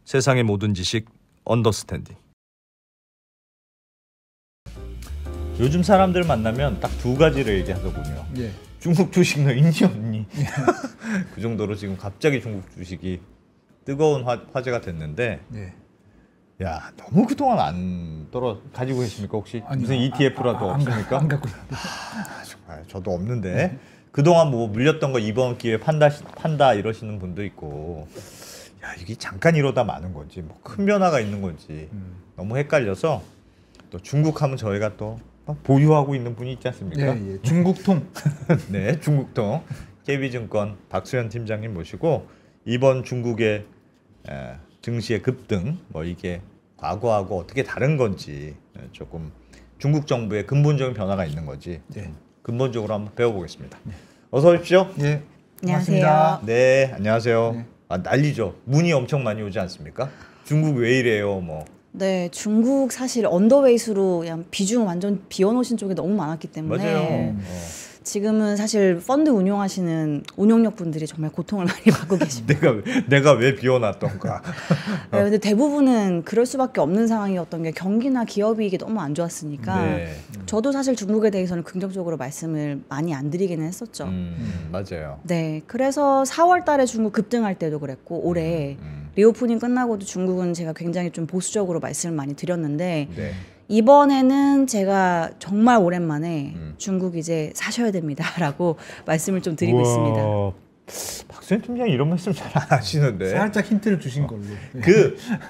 세상의 모든 지식 언더스탠딩. 요즘 사람들 만나면 딱 두 가지를 얘기하더군요. 예. 중국 주식 너 있니 없니? 그 정도로 지금 갑자기 중국 주식이 뜨거운 화제가 됐는데, 예. 야, 너무 그동안 안 가지고 계십니까 혹시? 아니요. 무슨 ETF라도 없습니까? 안 갖고 정말 저도 없는데 그동안 뭐 물렸던 거 이번 기회에 판다 이러시는 분도 있고, 야, 이게 잠깐 이러다 마는 건지 뭐 큰 변화가 있는 건지 너무 헷갈려서, 또 중국 하면 저희가 또 보유하고 있는 분이 있지 않습니까? 예, 예. 중국통. 네, 중국통 KB증권 박수현 팀장님 모시고 이번 중국의 증시의 급등, 뭐 이게 과거하고 어떻게 다른 건지, 조금 중국 정부의 근본적인 변화가 있는 건지 근본적으로 한번 배워보겠습니다. 어서 오십시오. 예. 안녕하세요. 네, 안녕하세요. 네. 아, 난리죠. 문의 엄청 많이 오지 않습니까? 중국 왜 이래요, 뭐. 네, 중국 사실 언더웨이수로 그냥 비중 완전 비워놓으신 쪽이 너무 많았기 때문에 맞아요. 지금은 사실 펀드 운용하시는 운용력 분들이 정말 고통을 많이 받고 계십니다. 내가 왜 비워놨던가. 네, 근데 대부분은 그럴 수밖에 없는 상황이었던 게 경기나 기업이익이 너무 안 좋았으니까 네. 저도 사실 중국에 대해서는 긍정적으로 말씀을 많이 안 드리기는 했었죠. 맞아요. 네, 그래서 4월 달에 중국 급등할 때도 그랬고 올해 리오프닝 끝나고도 중국은 제가 굉장히 좀 보수적으로 말씀을 많이 드렸는데 네. 이번에는 제가 정말 오랜만에 중국 이제 사셔야 됩니다라고 말씀을 좀 드리고 있습니다. 박수현 팀장이 이런 말씀 잘 안 하시는데. 살짝 힌트를 주신 걸로.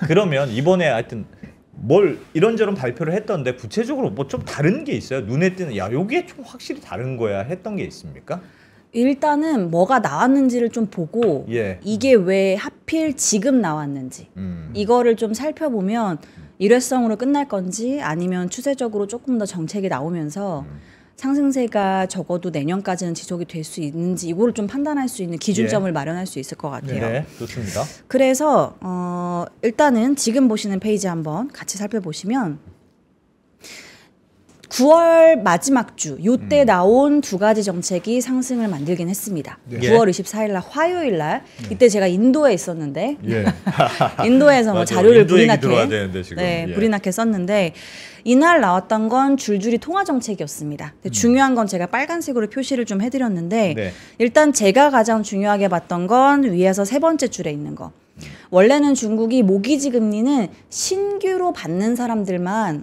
그러면 이번에 하여튼 뭘 이런저런 발표를 했던데 구체적으로 뭐 좀 다른 게 있어요? 눈에 띄는, 야, 요게 좀 확실히 다른 거야 했던 게 있습니까? 일단은 뭐가 나왔는지를 좀 보고 예. 이게 왜 하필 지금 나왔는지 이거를 좀 살펴보면 일회성으로 끝날 건지 아니면 추세적으로 조금 더 정책이 나오면서 상승세가 적어도 내년까지는 지속이 될 수 있는지 이거를 좀 판단할 수 있는 기준점을 마련할 수 있을 것 같아요. 네, 좋습니다. 그래서 일단은 지금 보시는 페이지 한번 같이 살펴보시면 9월 마지막 주 요때 나온 두 가지 정책이 상승을 만들긴 했습니다. 네. 9월 24일 날 화요일 날 이때 제가 인도에 있었는데 예. 인도에서 뭐 맞아, 자료를 인도 얘기 불이 들어와야 나게 되는데 지금. 네, 예. 불이 나게 썼는데 이날 나왔던 건 줄줄이 통화 정책이었습니다. 근데 중요한 건 제가 빨간색으로 표시를 좀 해드렸는데 네. 일단 제가 가장 중요하게 봤던 건 위에서 세 번째 줄에 있는 거. 원래는 중국이 모기지 금리는 신규로 받는 사람들만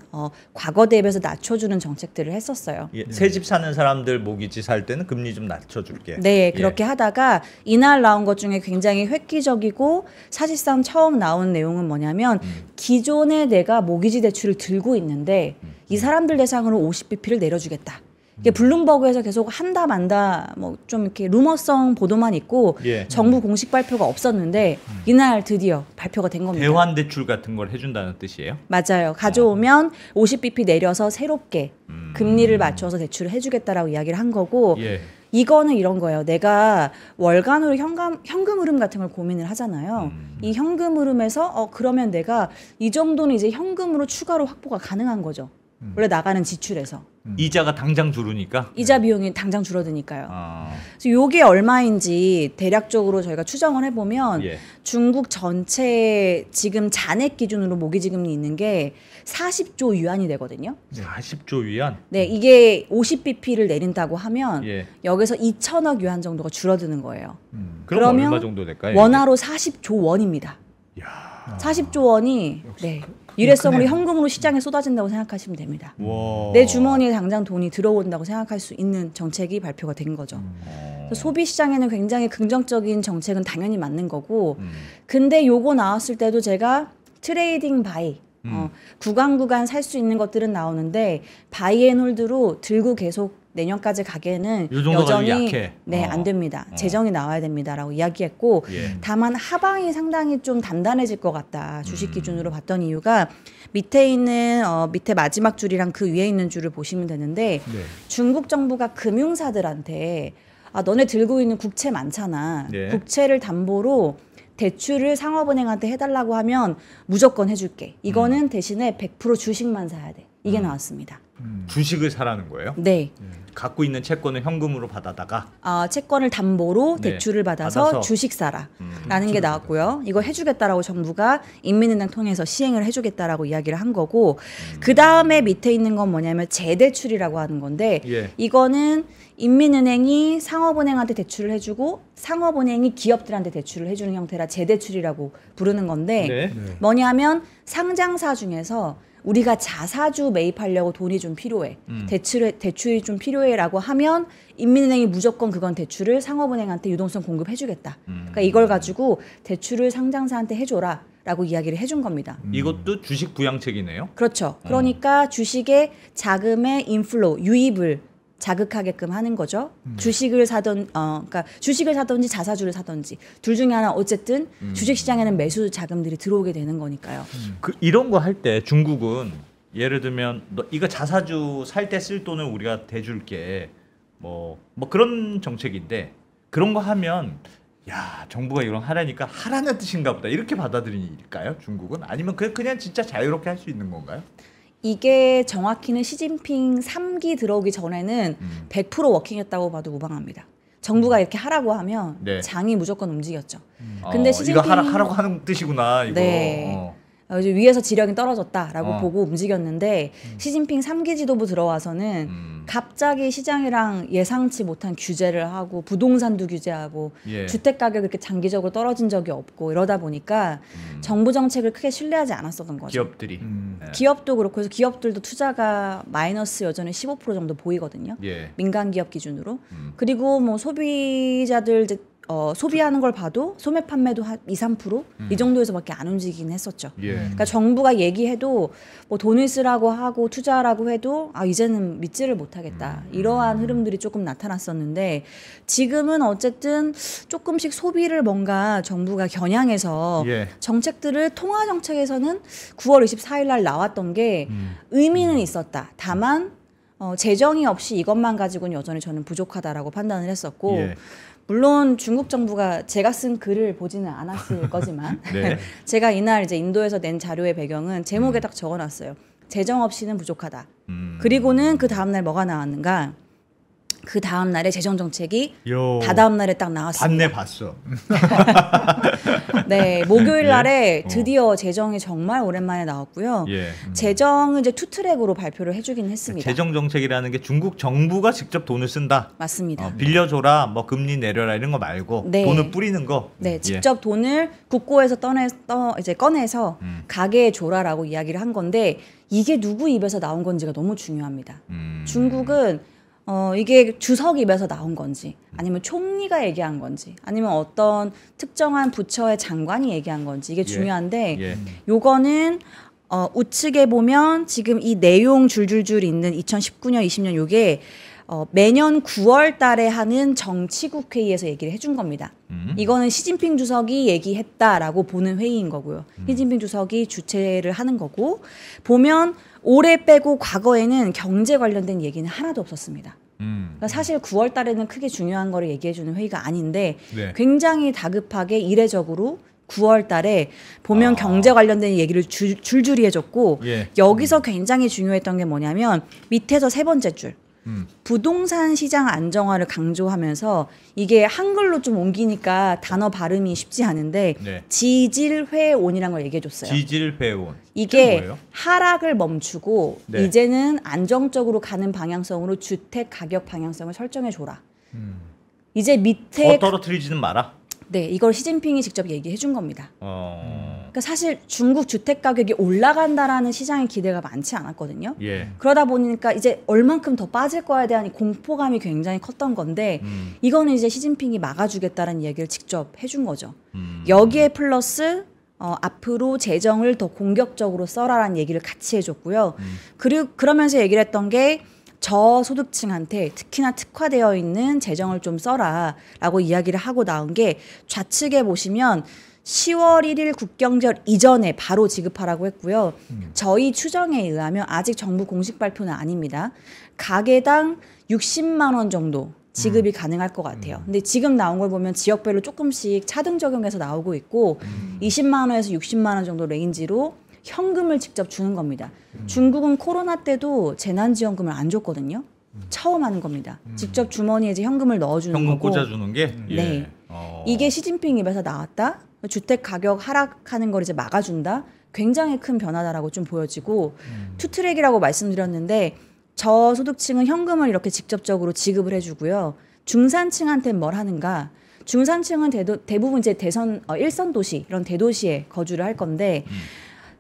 과거 대비해서 낮춰주는 정책들을 했었어요. 예, 새집 사는 사람들 모기지 살 때는 금리 좀 낮춰줄게. 네, 그렇게 하다가 이날 나온 것 중에 굉장히 획기적이고 사실상 처음 나온 내용은 뭐냐면 기존에 내가 모기지 대출을 들고 있는데 이 사람들 대상으로 50bp를 내려주겠다. 이게 블룸버그에서 계속 한다 만다 뭐 좀 이렇게 루머성 보도만 있고 예. 정부 공식 발표가 없었는데 이날 드디어 발표가 된 겁니다. 대환 대출 같은 걸 해준다는 뜻이에요? 맞아요. 가져오면 50bp 내려서 새롭게 금리를 맞춰서 대출을 해주겠다라고 이야기를 한 거고 예. 이거는 이런 거예요. 내가 월간으로 현금 흐름 같은 걸 고민을 하잖아요. 이 현금 흐름에서 그러면 내가 이 정도는 이제 현금으로 추가로 확보가 가능한 거죠. 원래 나가는 지출에서. 이자가 당장 줄으니까? 이자 비용이 당장 줄어드니까요. 아. 그래서 이게 얼마인지 대략적으로 저희가 추정을 해보면 예. 중국 전체 지금 잔액 기준으로 모기지금리 있는 게 40조 위안이 되거든요. 40조 위안? 네, 이게 50bp를 내린다고 하면 예. 여기서 2천억 유안 정도가 줄어드는 거예요. 그럼 얼마 정도 될까요? 원화로 40조 원입니다. 야. 40조 원이 네, 일회성으로 현금으로 시장에 쏟아진다고 생각하시면 됩니다. 와. 내 주머니에 당장 돈이 들어온다고 생각할 수 있는 정책이 발표가 된 거죠. 소비 시장에는 굉장히 긍정적인 정책은 당연히 맞는 거고 근데 요거 나왔을 때도 제가 트레이딩 바이 구간 살 수 있는 것들은 나오는데 바이 앤 홀드로 들고 계속 내년까지 가기에는 여전히 약해. 네, 안 됩니다. 재정이 나와야 됩니다라고 이야기했고 예. 다만 하방이 상당히 좀 단단해질 것 같다. 주식 기준으로 봤던 이유가 밑에 있는 밑에 마지막 줄이랑 그 위에 있는 줄을 보시면 되는데 네. 중국 정부가 금융사들한테 너네 들고 있는 국채 많잖아. 네. 국채를 담보로 대출을 상업은행한테 해달라고 하면 무조건 해줄게. 이거는 대신에 100% 주식만 사야 돼. 이게 나왔습니다. 주식을 사라는 거예요? 네. 갖고 있는 채권을 현금으로 받아다가 채권을 담보로 네. 대출을 받아서 주식 사라라는 게 나왔고요. 이거 해주겠다라고 정부가 인민은행 통해서 시행을 해주겠다라고 이야기를 한 거고 그 다음에 밑에 있는 건 뭐냐면 재대출이라고 하는 건데 예. 이거는 인민은행이 상업은행한테 대출을 해주고 상업은행이 기업들한테 대출을 해주는 형태라 재대출이라고 부르는 건데 네. 뭐냐면 상장사 중에서 우리가 자사주 매입하려고 돈이 좀 필요해. 대출이 좀 필요해라고 하면 인민은행이 무조건 그건 대출을 상업은행한테 유동성 공급해주겠다. 그러니까 이걸 가지고 대출을 상장사한테 해줘라라고 이야기를 해준 겁니다. 이것도 주식 부양책이네요. 그렇죠. 그러니까 주식의 자금의 인플로우, 유입을 자극하게끔 하는 거죠. 주식을 그러니까 주식을 사든지 자사주를 사든지 둘 중에 하나 어쨌든 주식 시장에는 매수 자금들이 들어오게 되는 거니까요. 이런 거 할 때 중국은 예를 들면 너 이거 자사주 살 때 쓸 돈을 우리가 대줄게 뭐 그런 정책인데 그런 거 하면 야 정부가 이런 하라니까 하라는 뜻인가 보다 이렇게 받아들일까요? 중국은 아니면 그냥 진짜 자유롭게 할 수 있는 건가요? 이게 정확히는 시진핑 3기 들어오기 전에는 100% 워킹했다고 봐도 무방합니다. 정부가 이렇게 하라고 하면 네. 장이 무조건 움직였죠. 근데 시진핑 이거 하라고 하는 뜻이구나 이거. 네. 이제 위에서 지령이 떨어졌다라고 보고 움직였는데 시진핑 3기 지도부 들어와서는 갑자기 시장이랑 예상치 못한 규제를 하고 부동산도 규제하고 예. 주택 가격이 이렇게 장기적으로 떨어진 적이 없고 이러다 보니까 정부 정책을 크게 신뢰하지 않았었던 거죠. 기업들이. 네. 기업도 그렇고 해서 기업들도 투자가 마이너스 여전히 15% 정도 보이거든요. 예. 민간 기업 기준으로. 그리고 뭐 소비자들 이제 소비하는 걸 봐도 소매 판매도 한 2, 3% 이 정도에서밖에 안 움직이긴 했었죠. 예. 그러니까 정부가 얘기해도 뭐 돈을 쓰라고 하고 투자하라고 해도 이제는 믿지를 못하겠다. 이러한 흐름들이 조금 나타났었는데 지금은 어쨌든 조금씩 소비를 뭔가 정부가 겨냥해서 예. 정책들을 통화 정책에서는 9월 24일 날 나왔던 게 의미는 있었다. 다만 재정이 없이 이것만 가지고는 여전히 저는 부족하다라고 판단을 했었고 예. 물론 중국 정부가 제가 쓴 글을 보지는 않았을 거지만 네. 제가 이날 이제 인도에서 낸 자료의 배경은 제목에 딱 적어놨어요. 재정 없이는 부족하다. 그리고는 그 다음 날 뭐가 나왔는가? 그 다음 날에 재정 정책이 다다음 날에 딱 나왔습니다. 봤네 봤어. 네, 목요일 날에 드디어 재정이 정말 오랜만에 나왔고요. 예. 재정은 이제 투트랙으로 발표를 해주긴 했습니다. 재정 정책이라는 게 중국 정부가 직접 돈을 쓴다. 맞습니다. 빌려줘라, 뭐 금리 내려라 이런 거 말고 네. 돈을 뿌리는 거. 네, 직접 돈을 국고에서 이제 꺼내서 가게에 줘라라고 이야기를 한 건데 이게 누구 입에서 나온 건지가 너무 중요합니다. 중국은 이게 주석 입에서 나온 건지 아니면 총리가 얘기한 건지 아니면 어떤 특정한 부처의 장관이 얘기한 건지 이게 중요한데 예. 요거는 우측에 보면 지금 이 내용 줄줄줄 있는 2019년 20년 요게 매년 9월 달에 하는 정치국 회의에서 얘기를 해준 겁니다. 이거는 시진핑 주석이 얘기했다라고 보는 회의인 거고요. 시진핑 주석이 주최를 하는 거고 보면 올해 빼고 과거에는 경제 관련된 얘기는 하나도 없었습니다. 그러니까 사실 9월 달에는 크게 중요한 거를 얘기해주는 회의가 아닌데 네. 굉장히 다급하게 이례적으로 9월 달에 보면 경제 관련된 얘기를 줄줄이 해줬고 예. 여기서 굉장히 중요했던 게 뭐냐면 밑에서 세 번째 줄 부동산 시장 안정화를 강조하면서 이게 한글로 좀 옮기니까 단어 발음이 쉽지 않은데 네. 지질회온이라는 걸 얘기해줬어요. 지질회온. 이게 뭐예요? 하락을 멈추고 네. 이제는 안정적으로 가는 방향성으로 주택 가격 방향성을 설정해줘라. 이제 밑에 더 떨어뜨리지는 마라. 네, 이걸 시진핑이 직접 얘기해 준 겁니다. 그러니까 사실 중국 주택 가격이 올라간다라는 시장의 기대가 많지 않았거든요. 예. 그러다 보니까 이제 얼만큼 더 빠질 거에 대한 공포감이 굉장히 컸던 건데 이거는 이제 시진핑이 막아주겠다는 얘기를 직접 해준 거죠. 여기에 플러스 앞으로 재정을 더 공격적으로 써라라는 얘기를 같이 해줬고요. 그리고 그러면서 얘기를 했던 게 저소득층한테 특히나 특화되어 있는 재정을 좀 써라라고 이야기를 하고 나온 게 좌측에 보시면 10월 1일 국경절 이전에 바로 지급하라고 했고요. 저희 추정에 의하면 아직 정부 공식 발표는 아닙니다. 가게당 60만 원 정도 지급이 가능할 것 같아요. 근데 지금 나온 걸 보면 지역별로 조금씩 차등 적용해서 나오고 있고 20만 원에서 60만 원 정도 레인지로 현금을 직접 주는 겁니다. 중국은 코로나 때도 재난지원금을 안 줬거든요. 처음 하는 겁니다. 직접 주머니에 이제 현금을 넣어주는 현금 거고. 꽂아주는 게 예. 네. 이게 시진핑 입에서 나왔다. 주택 가격 하락하는 걸 이제 막아준다. 굉장히 큰 변화다라고 좀 보여지고 투트랙이라고 말씀드렸는데 저소득층은 현금을 이렇게 직접적으로 지급을 해주고요. 중산층한테는 뭘 하는가? 중산층은 대부분 이제 일선 도시 이런 대도시에 거주를 할 건데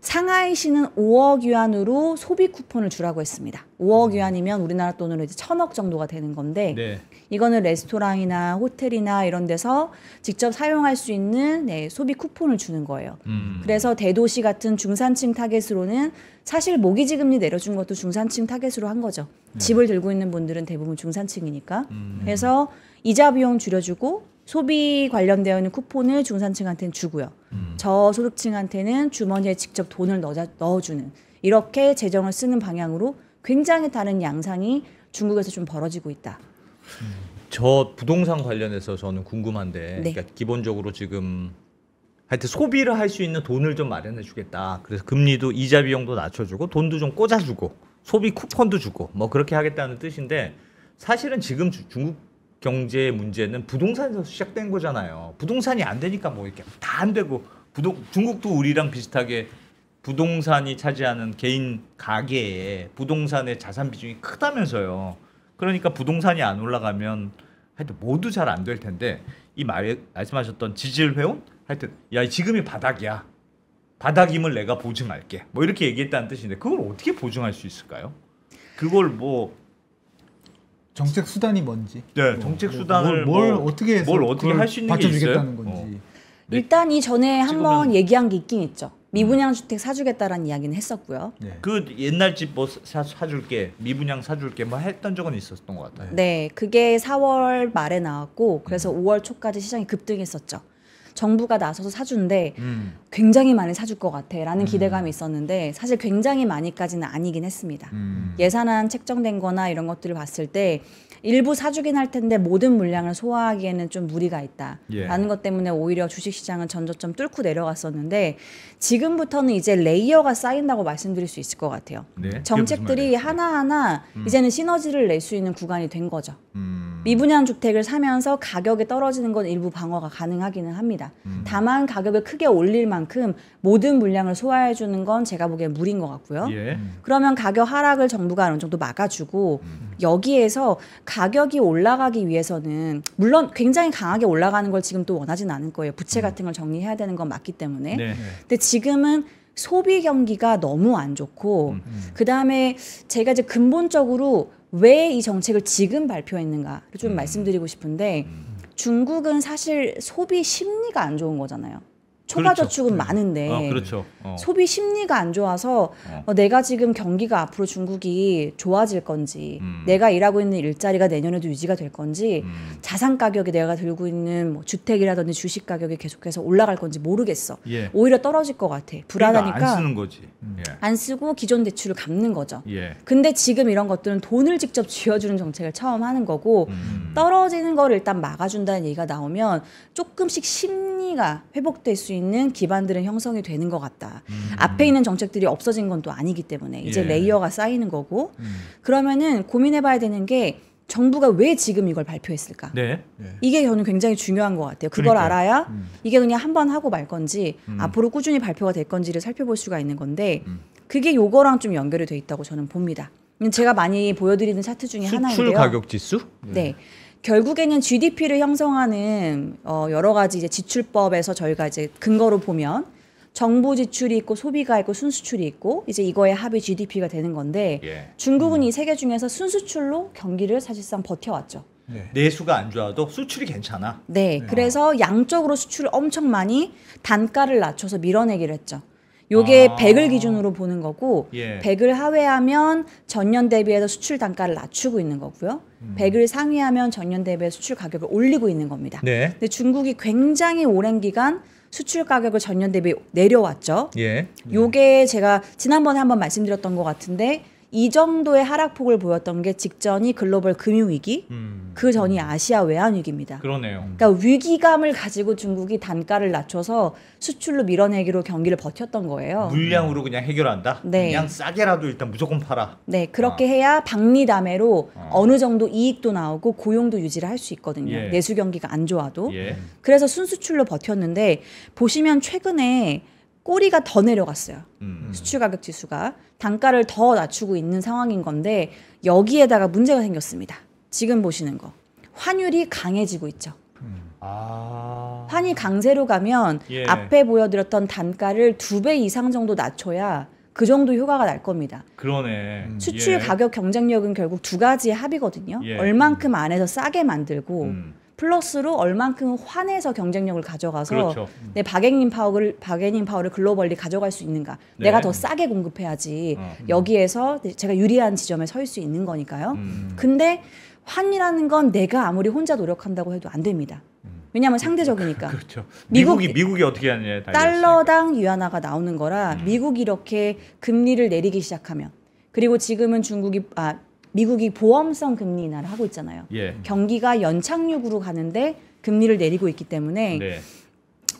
상하이시는 5억 위안으로 소비 쿠폰을 주라고 했습니다. 5억 위안이면 우리나라 돈으로 이제 1,000억 정도가 되는 건데 네. 이거는 레스토랑이나 호텔이나 이런 데서 직접 사용할 수 있는 소비 쿠폰을 주는 거예요. 그래서 대도시 같은 중산층 타겟으로는 사실 모기지 금리 내려준 것도 중산층 타겟으로 한 거죠. 집을 들고 있는 분들은 대부분 중산층이니까. 그래서 이자 비용 줄여주고 소비 관련되어 있는 쿠폰을 중산층한테는 주고요. 저소득층한테는 주머니에 직접 돈을 넣어주는 이렇게 재정을 쓰는 방향으로 굉장히 다른 양상이 중국에서 좀 벌어지고 있다. 저 부동산 관련해서 저는 궁금한데 네. 그러니까 기본적으로 지금 하여튼 소비를 할 수 있는 돈을 좀 마련해 주겠다. 그래서 금리도 이자 비용도 낮춰주고 돈도 좀 꽂아주고 소비 쿠폰도 주고 뭐 그렇게 하겠다는 뜻인데 사실은 지금 중국 경제의 문제는 부동산에서 시작된 거잖아요. 부동산이 안 되니까 뭐 이렇게 다 안 되고 중국도 우리랑 비슷하게 부동산이 차지하는 개인 가계에 부동산의 자산 비중이 크다면서요. 그러니까 부동산이 안 올라가면 하여튼 모두 잘 안 될 텐데 이 말씀하셨던 지질 회원 하여튼 야 지금이 바닥이야. 바닥임을 내가 보증할게. 뭐 이렇게 얘기했다는 뜻인데 그걸 어떻게 보증할 수 있을까요? 그걸 뭐 정책 수단이 뭔지. 네, 정책 수단을 뭘 어떻게 해서 할 수 있는 게 받쳐주겠다는 있어요? 건지. 네. 일단 이 전에 한번 찍으면- 얘기한 게 있긴 있죠. 미분양 주택 사주겠다라는 이야기는 했었고요. 네. 그 옛날 집 뭐 사줄게 미분양 사줄게 뭐 했던 적은 있었던 것 같아요. 네, 그게 4월 말에 나왔고 그래서 5월 초까지 시장이 급등했었죠. 정부가 나서서 사준데 굉장히 많이 사줄 것 같아라는 기대감이 있었는데 사실 굉장히 많이까지는 아니긴 했습니다. 예산안 책정된 거나 이런 것들을 봤을 때 일부 사주긴 할 텐데 모든 물량을 소화하기에는 좀 무리가 있다라는 예. 것 때문에 오히려 주식시장은 전저점 뚫고 내려갔었는데 지금부터는 이제 레이어가 쌓인다고 말씀드릴 수 있을 것 같아요. 네, 그게 무슨 정책들이 말이에요? 하나하나 이제는 시너지를 낼 수 있는 구간이 된 거죠. 미분양 주택을 사면서 가격이 떨어지는 건 일부 방어가 가능하기는 합니다. 다만 가격을 크게 올릴 만큼 모든 물량을 소화해 주는 건 제가 보기엔 무리인 것 같고요. 예. 그러면 가격 하락을 정부가 어느 정도 막아주고 여기에서 가격이 올라가기 위해서는 물론 굉장히 강하게 올라가는 걸 지금 또 원하지는 않을 거예요. 부채 같은 걸 정리해야 되는 건 맞기 때문에. 네. 근데 지금은 소비 경기가 너무 안 좋고 그다음에 제가 이제 근본적으로 왜 이 정책을 지금 발표했는가를 좀 말씀드리고 싶은데 중국은 사실 소비 심리가 안 좋은 거잖아요. 초과 저축은 많은데 그렇죠. 소비 심리가 안 좋아서 내가 지금 경기가 앞으로 중국이 좋아질 건지 내가 일하고 있는 일자리가 내년에도 유지가 될 건지 자산 가격이 내가 들고 있는 뭐 주택이라든지 주식 가격이 계속해서 올라갈 건지 모르겠어. 예. 오히려 떨어질 것 같아. 불안하니까 그러니까 안 쓰는 거지. 예. 안 쓰고 기존 대출을 갚는 거죠. 예. 근데 지금 이런 것들은 돈을 직접 쥐어주는 정책을 처음 하는 거고 떨어지는 거를 일단 막아준다는 얘기가 나오면 조금씩 심리가 회복될 수 있는 기반들은 형성이 되는 것 같다. 앞에 있는 정책들이 없어진 건 또 아니기 때문에 이제 예. 레이어가 쌓이는 거고 그러면은 고민해봐야 되는 게 정부가 왜 지금 이걸 발표했을까? 네. 이게 저는 굉장히 중요한 것 같아요. 그걸 그러니까요. 알아야 이게 그냥 한 번 하고 말 건지 앞으로 꾸준히 발표가 될 건지를 살펴볼 수가 있는 건데 그게 요거랑 좀 연결이 돼 있다고 저는 봅니다. 제가 많이 보여드리는 차트 중에 수출 하나인데요. 가격 지수? 네. 결국에는 GDP를 형성하는 여러 가지 이제 지출법에서 저희가 이제 근거로 보면 정부 지출이 있고 소비가 있고 순수출이 있고 이제 이거의 합이 GDP가 되는 건데 예. 중국은 이 세 개 중에서 순수출로 경기를 사실상 버텨왔죠. 내수가 안 좋아도 수출이 괜찮아. 네, 그래서 양적으로 수출을 엄청 많이 단가를 낮춰서 밀어내기를 했죠. 요게 100을 기준으로 보는 거고 예. 100을 하회하면 전년 대비해서 수출 단가를 낮추고 있는 거고요. 100을 상회하면 전년 대비해 수출 가격을 올리고 있는 겁니다. 네. 근데 중국이 굉장히 오랜 기간 수출 가격을 전년 대비 내려왔죠. 예. 요게 제가 지난번에 한번 말씀드렸던 것 같은데 이 정도의 하락폭을 보였던 게 직전이 글로벌 금융위기, 그 전이 아시아 외환위기입니다. 그러네요. 그러니까 위기감을 가지고 중국이 단가를 낮춰서 수출로 밀어내기로 경기를 버텼던 거예요. 물량으로 그냥 해결한다. 네. 그냥 싸게라도 일단 무조건 팔아. 네, 그렇게 해야 박리담회로 어느 정도 이익도 나오고 고용도 유지를 할 수 있거든요. 예. 내수 경기가 안 좋아도. 예. 그래서 순수출로 버텼는데 보시면 최근에 꼬리가 더 내려갔어요. 수출 가격 지수가 단가를 더 낮추고 있는 상황인 건데 여기에다가 문제가 생겼습니다. 지금 보시는 거. 환율이 강해지고 있죠. 아. 환이 강세로 가면 예. 앞에 보여드렸던 단가를 2배 이상 정도 낮춰야 그 정도 효과가 날 겁니다. 그러네. 수출 예. 가격 경쟁력은 결국 두 가지의 합이거든요. 예. 얼만큼 안에서 싸게 만들고 플러스로 얼만큼 환에서 경쟁력을 가져가서 그렇죠. 내 바게닝 파워를 글로벌리 가져갈 수 있는가. 네. 내가 더 싸게 공급해야지 여기에서 제가 유리한 지점에 서 있을 수 있는 거니까요. 근데 환이라는 건 내가 아무리 혼자 노력한다고 해도 안 됩니다. 왜냐하면 상대적이니까. 그렇죠. 미국- 미국이 어떻게 하느냐에 달려 달러당 위안화가 나오는 거라 미국이 이렇게 금리를 내리기 시작하면 그리고 지금은 미국이 보험성 금리 인하를 하고 있잖아요. 예. 경기가 연착륙으로 가는데 금리를 내리고 있기 때문에 네.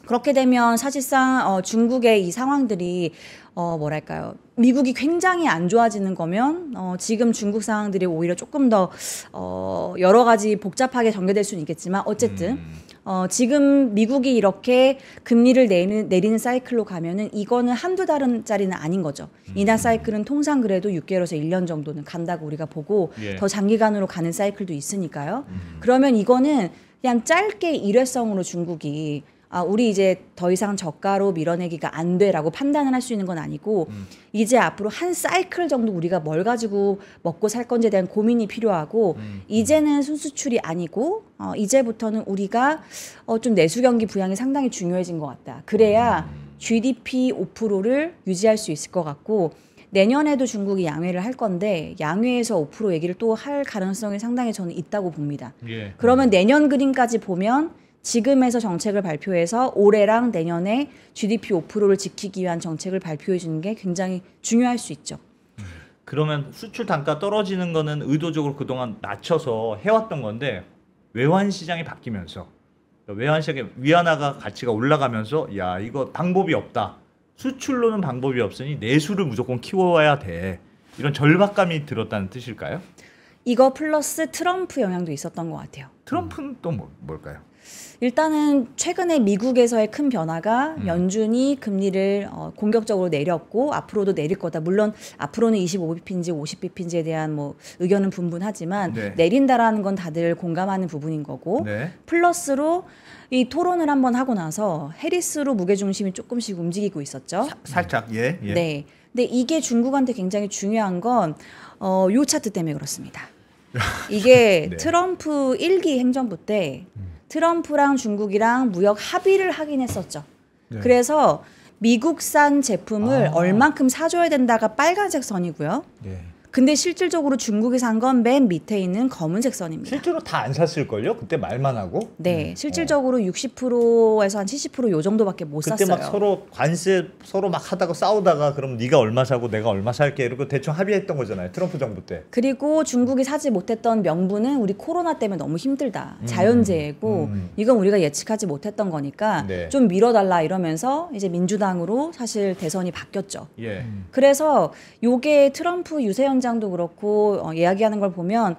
그렇게 되면 사실상 중국의 이 상황들이 뭐랄까요? 미국이 굉장히 안 좋아지는 거면 지금 중국 상황들이 오히려 조금 더 여러 가지 복잡하게 전개될 수는 있겠지만 어쨌든 지금 미국이 이렇게 금리를 내리는 사이클로 가면은 이거는 한두 달짜리는 아닌 거죠. 인하 사이클은 통상 그래도 6개월에서 1년 정도는 간다고 우리가 보고 예. 더 장기간으로 가는 사이클도 있으니까요. 그러면 이거는 그냥 짧게 일회성으로 중국이 우리 이제 더 이상 저가로 밀어내기가 안 돼라고 판단을 할 수 있는 건 아니고 이제 앞으로 한 사이클 정도 우리가 뭘 가지고 먹고 살 건지에 대한 고민이 필요하고 이제는 순수출이 아니고 이제부터는 우리가 좀 내수 경기 부양이 상당히 중요해진 것 같다. 그래야 GDP 5%를 유지할 수 있을 것 같고 내년에도 중국이 양회를 할 건데 양회에서 5% 얘기를 또 할 가능성이 상당히 저는 있다고 봅니다. 예. 그러면 내년 그림까지 보면 지금에서 정책을 발표해서 올해랑 내년에 GDP 5%를 지키기 위한 정책을 발표해 주는 게 굉장히 중요할 수 있죠. 그러면 수출 단가 떨어지는 거는 의도적으로 그동안 낮춰서 해왔던 건데 외환 시장이 바뀌면서 외환 시장의 위안화가 가치가 올라가면서 야 이거 방법이 없다. 수출로는 방법이 없으니 내수를 무조건 키워야 돼. 이런 절박감이 들었다는 뜻일까요? 이거 플러스 트럼프 영향도 있었던 것 같아요. 트럼프는 또 뭘까요? 일단은 최근에 미국에서의 큰 변화가 연준이 금리를 공격적으로 내렸고 앞으로도 내릴 거다. 물론 앞으로는 25bp인지 50bp인지에 대한 뭐 의견은 분분하지만 네. 내린다라는 건 다들 공감하는 부분인 거고 네. 플러스로 이 토론을 한번 하고 나서 해리스로 무게중심이 조금씩 움직이고 있었죠. 살짝 예. 네. 근데 이게 중국한테 굉장히 중요한 건 요 차트 때문에 그렇습니다. 이게 네. 트럼프 1기 행정부 때 트럼프랑 중국이랑 무역 합의를 하긴 했었죠. 네. 그래서 미국산 제품을 얼만큼 사줘야 된다가 빨간색 선이고요. 네. 근데 실질적으로 중국이 산 건 맨 밑에 있는 검은색 선입니다. 실제로 다 안 샀을걸요? 그때 말만 하고? 네, 실질적으로 60%에서 한 70%요 정도밖에 못 그때 샀어요. 막 서로 관세 서로 막 하다가 싸우다가 그럼 네가 얼마 사고 내가 얼마 살게 이러고 대충 합의했던 거잖아요. 트럼프 정부 때. 그리고 중국이 사지 못했던 명분은 우리 코로나 때문에 너무 힘들다. 자연재해고 이건 우리가 예측하지 못했던 거니까 네. 좀 밀어달라 이러면서 이제 민주당으로 사실 대선이 바뀌었죠. 예. 그래서 요게 트럼프 유세현장도 그렇고 이야기하는 걸 보면